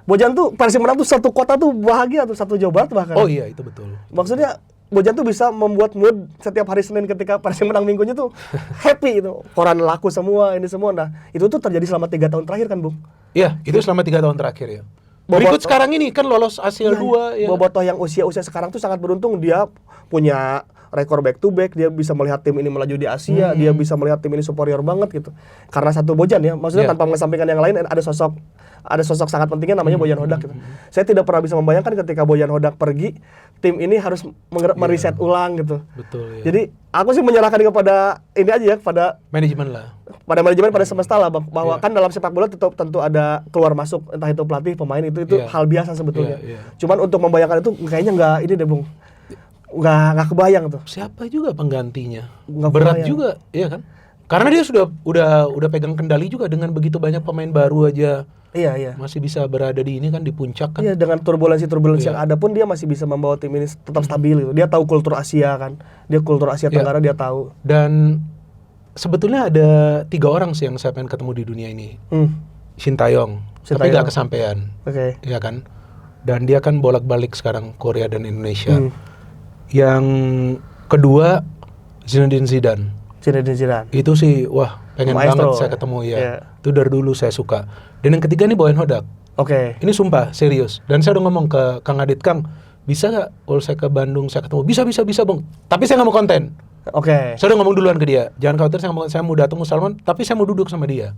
Bojan tuh Persib menang tuh satu kota tuh bahagia tuh, satu Jawa Barat bahkan. Oh iya, itu betul. Maksudnya Bojan tuh bisa membuat mood setiap hari Senin ketika Persib menang minggunya tuh happy itu. Koran laku semua, ini semua. Nah, itu tuh terjadi selama 3 tahun terakhir kan, Bung? Iya, itu selama 3 tahun terakhir ya. Berikut sekarang ini kan lolos Asia 2 ya. Bobotoh yang usia sekarang tuh sangat beruntung, dia punya rekor back to back, dia bisa melihat tim ini melaju di Asia, dia bisa melihat tim ini superior banget gitu. Karena satu Bojan ya, maksudnya tanpa mengesampingkan yang lain ada sosok sangat pentingnya namanya Boyan Hodak gitu. Saya tidak pernah bisa membayangkan ketika Boyan Hodak pergi, tim ini harus meriset ulang gitu. Betul ya. Jadi aku sih menyerahkan kepada ini aja ya, pada manajemen lah. Pada semesta lah, bahwa kan dalam sepak bola tentu ada keluar masuk, entah itu pelatih, pemain, itu hal biasa sebetulnya. Cuman untuk membayangkan itu kayaknya nggak ini deh, Bung. Nggak kebayang tuh. Siapa juga penggantinya? Berat juga, iya kan? Karena dia udah pegang kendali juga dengan begitu banyak pemain baru aja. Iya. Masih bisa berada di ini kan, di puncak kan. Iya, dengan turbulensi yang ada pun dia masih bisa membawa tim ini tetap stabil gitu. Dia tahu kultur Asia kan. Dia kultur Asia Tenggara dia tahu. Dan sebetulnya ada 3 orang sih yang saya pengen ketemu di dunia ini. Sintayong. Tapi nggak kesampaian. Iya kan? Dan dia kan bolak-balik sekarang Korea dan Indonesia. Yang kedua Zinedine Zidane. Itu sih pengen banget saya ketemu ya. Itu dari dulu saya suka. Dan yang ketiga nih Boyan Hodak. Ini sumpah serius. Dan saya udah ngomong ke Kang Adit, Kang, bisa nggak kalau saya ke Bandung saya ketemu? Bisa Bung. Tapi saya nggak mau konten. Saya udah ngomong duluan ke dia. Jangan khawatir, saya mau datang Salman, tapi saya mau duduk sama dia.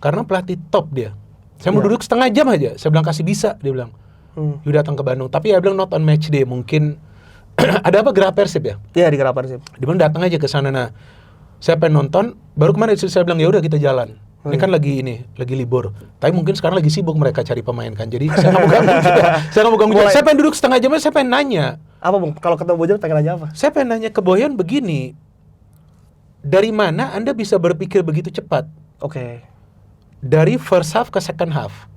Karena pelatih top dia. Saya mau duduk setengah jam aja. Saya bilang kasih bisa, dia bilang. You datang ke Bandung. Tapi dia bilang not on match day, mungkin ada apa Geraha Persib ya? Iya, di Geraha Persib. Dia bilang datang aja ke sana. Nah, saya pengen nonton. Baru kemarin saya bilang ya udah kita jalan. Ini kan lagi libur. Tapi mungkin sekarang lagi sibuk mereka cari pemain kan. Jadi saya nggak mau ganggu juga. Saya pengen duduk setengah jam, saya pengen nanya. Apa Bung? Kalau ketemu Boyan pengen nanya apa? Saya pengen nanya ke Boyan begini. Dari mana Anda bisa berpikir begitu cepat? Dari first half ke second half.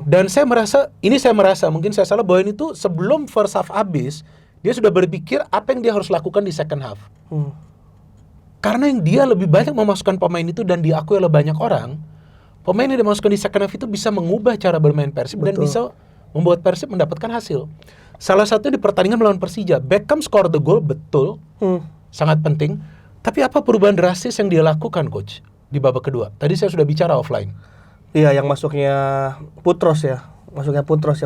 Dan saya merasa mungkin saya salah, Boyan itu sebelum first half habis, dia sudah berpikir apa yang dia harus lakukan di second half. Karena yang dia lebih banyak memasukkan pemain itu dan diakui oleh banyak orang, pemain yang dimasukkan di second half itu bisa mengubah cara bermain Persib. Dan bisa membuat Persib mendapatkan hasil. Salah satunya di pertandingan melawan Persija, Beckham score the goal, betul, sangat penting. Tapi apa perubahan drastis yang dia lakukan, Coach, di babak kedua? Tadi saya sudah bicara offline. Iya, yang masuknya Putros ya.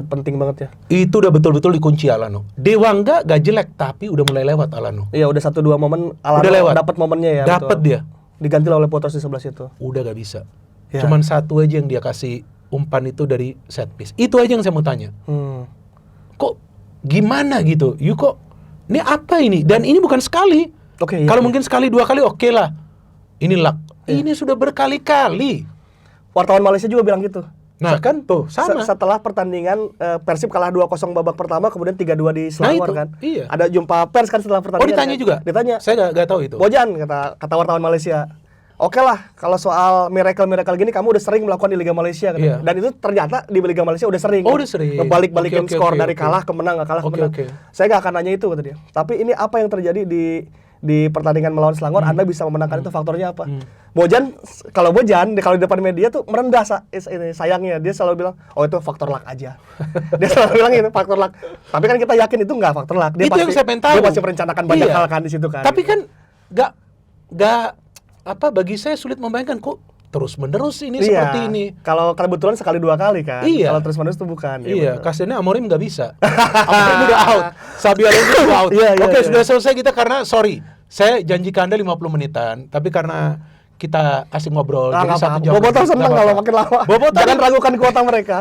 Penting banget ya. Itu udah betul-betul dikunci Alano. Dewangga gak jelek, tapi udah mulai lewat Alano. Iya, udah 1-2 momen Alano dapat momennya ya. Dapat dia. Diganti oleh Putros di sebelah situ. Udah gak bisa. Cuman satu aja yang dia kasih umpan itu dari set piece. Itu aja yang saya mau tanya. Kok gimana gitu? Ini apa ini? Dan ini bukan sekali. Kalau mungkin sekali 2 kali oke lah. Ini luck. Ini sudah berkali-kali. Wartawan Malaysia juga bilang gitu. Nah kan tuh sama. Setelah pertandingan Persib kalah 2-0 babak pertama, kemudian 3-2 di Selangor kan. Iya. Ada jumpa pers kan setelah pertandingan. Ditanya kan? juga? Ditanya. Saya nggak tahu itu. Bojan kata wartawan Malaysia. Oke lah, kalau soal miracle gini kamu udah sering melakukan di Liga Malaysia kan. Dan itu ternyata di Liga Malaysia udah sering. Udah sering. Ngebalik-balikin skor dari kalah ke menang, kalah ke menang. Saya nggak akan nanya itu kata dia. Tapi ini apa yang terjadi di pertandingan melawan Selangor Anda bisa memenangkan itu faktornya apa? Bojan kalau di depan media tuh merendah ini sayangnya dia selalu bilang oh itu faktor luck aja. Dia selalu bilang itu faktor luck. Tapi kan kita yakin itu enggak faktor luck. Dia itu pasti, yang saya pengen tahu. Dia pasti merencanakan banyak hal kan di situ kan. Tapi kan enggak apa bagi saya sulit membayangkan kok terus-menerus ini seperti ini. Kalau kebetulan sekali dua kali kan. Iya. Kalau terus-menerus itu bukan. Iya, kasiannya Amorim nggak bisa. Amorim udah out. Xabi Alonso udah out. Oke, sudah selesai kita karena sorry. Saya janji ke Anda 50 menitan, tapi karena kita asik ngobrol jadi 1 jam. Bobotoh senang kalau makin lama. Jangan ragukan kuota mereka.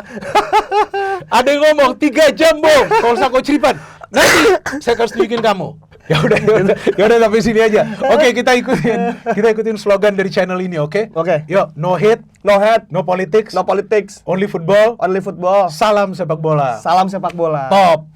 Ada yang ngomong 3 jam, Bong. Kalau Sako Ceripan. Nanti saya akan tunjukin kamu. Ya udah sampai sini aja. Oke, kita ikutin slogan dari channel ini, oke? Oke. Yuk, no hate, no politics, only football, salam sepak bola. Salam sepak bola. Top.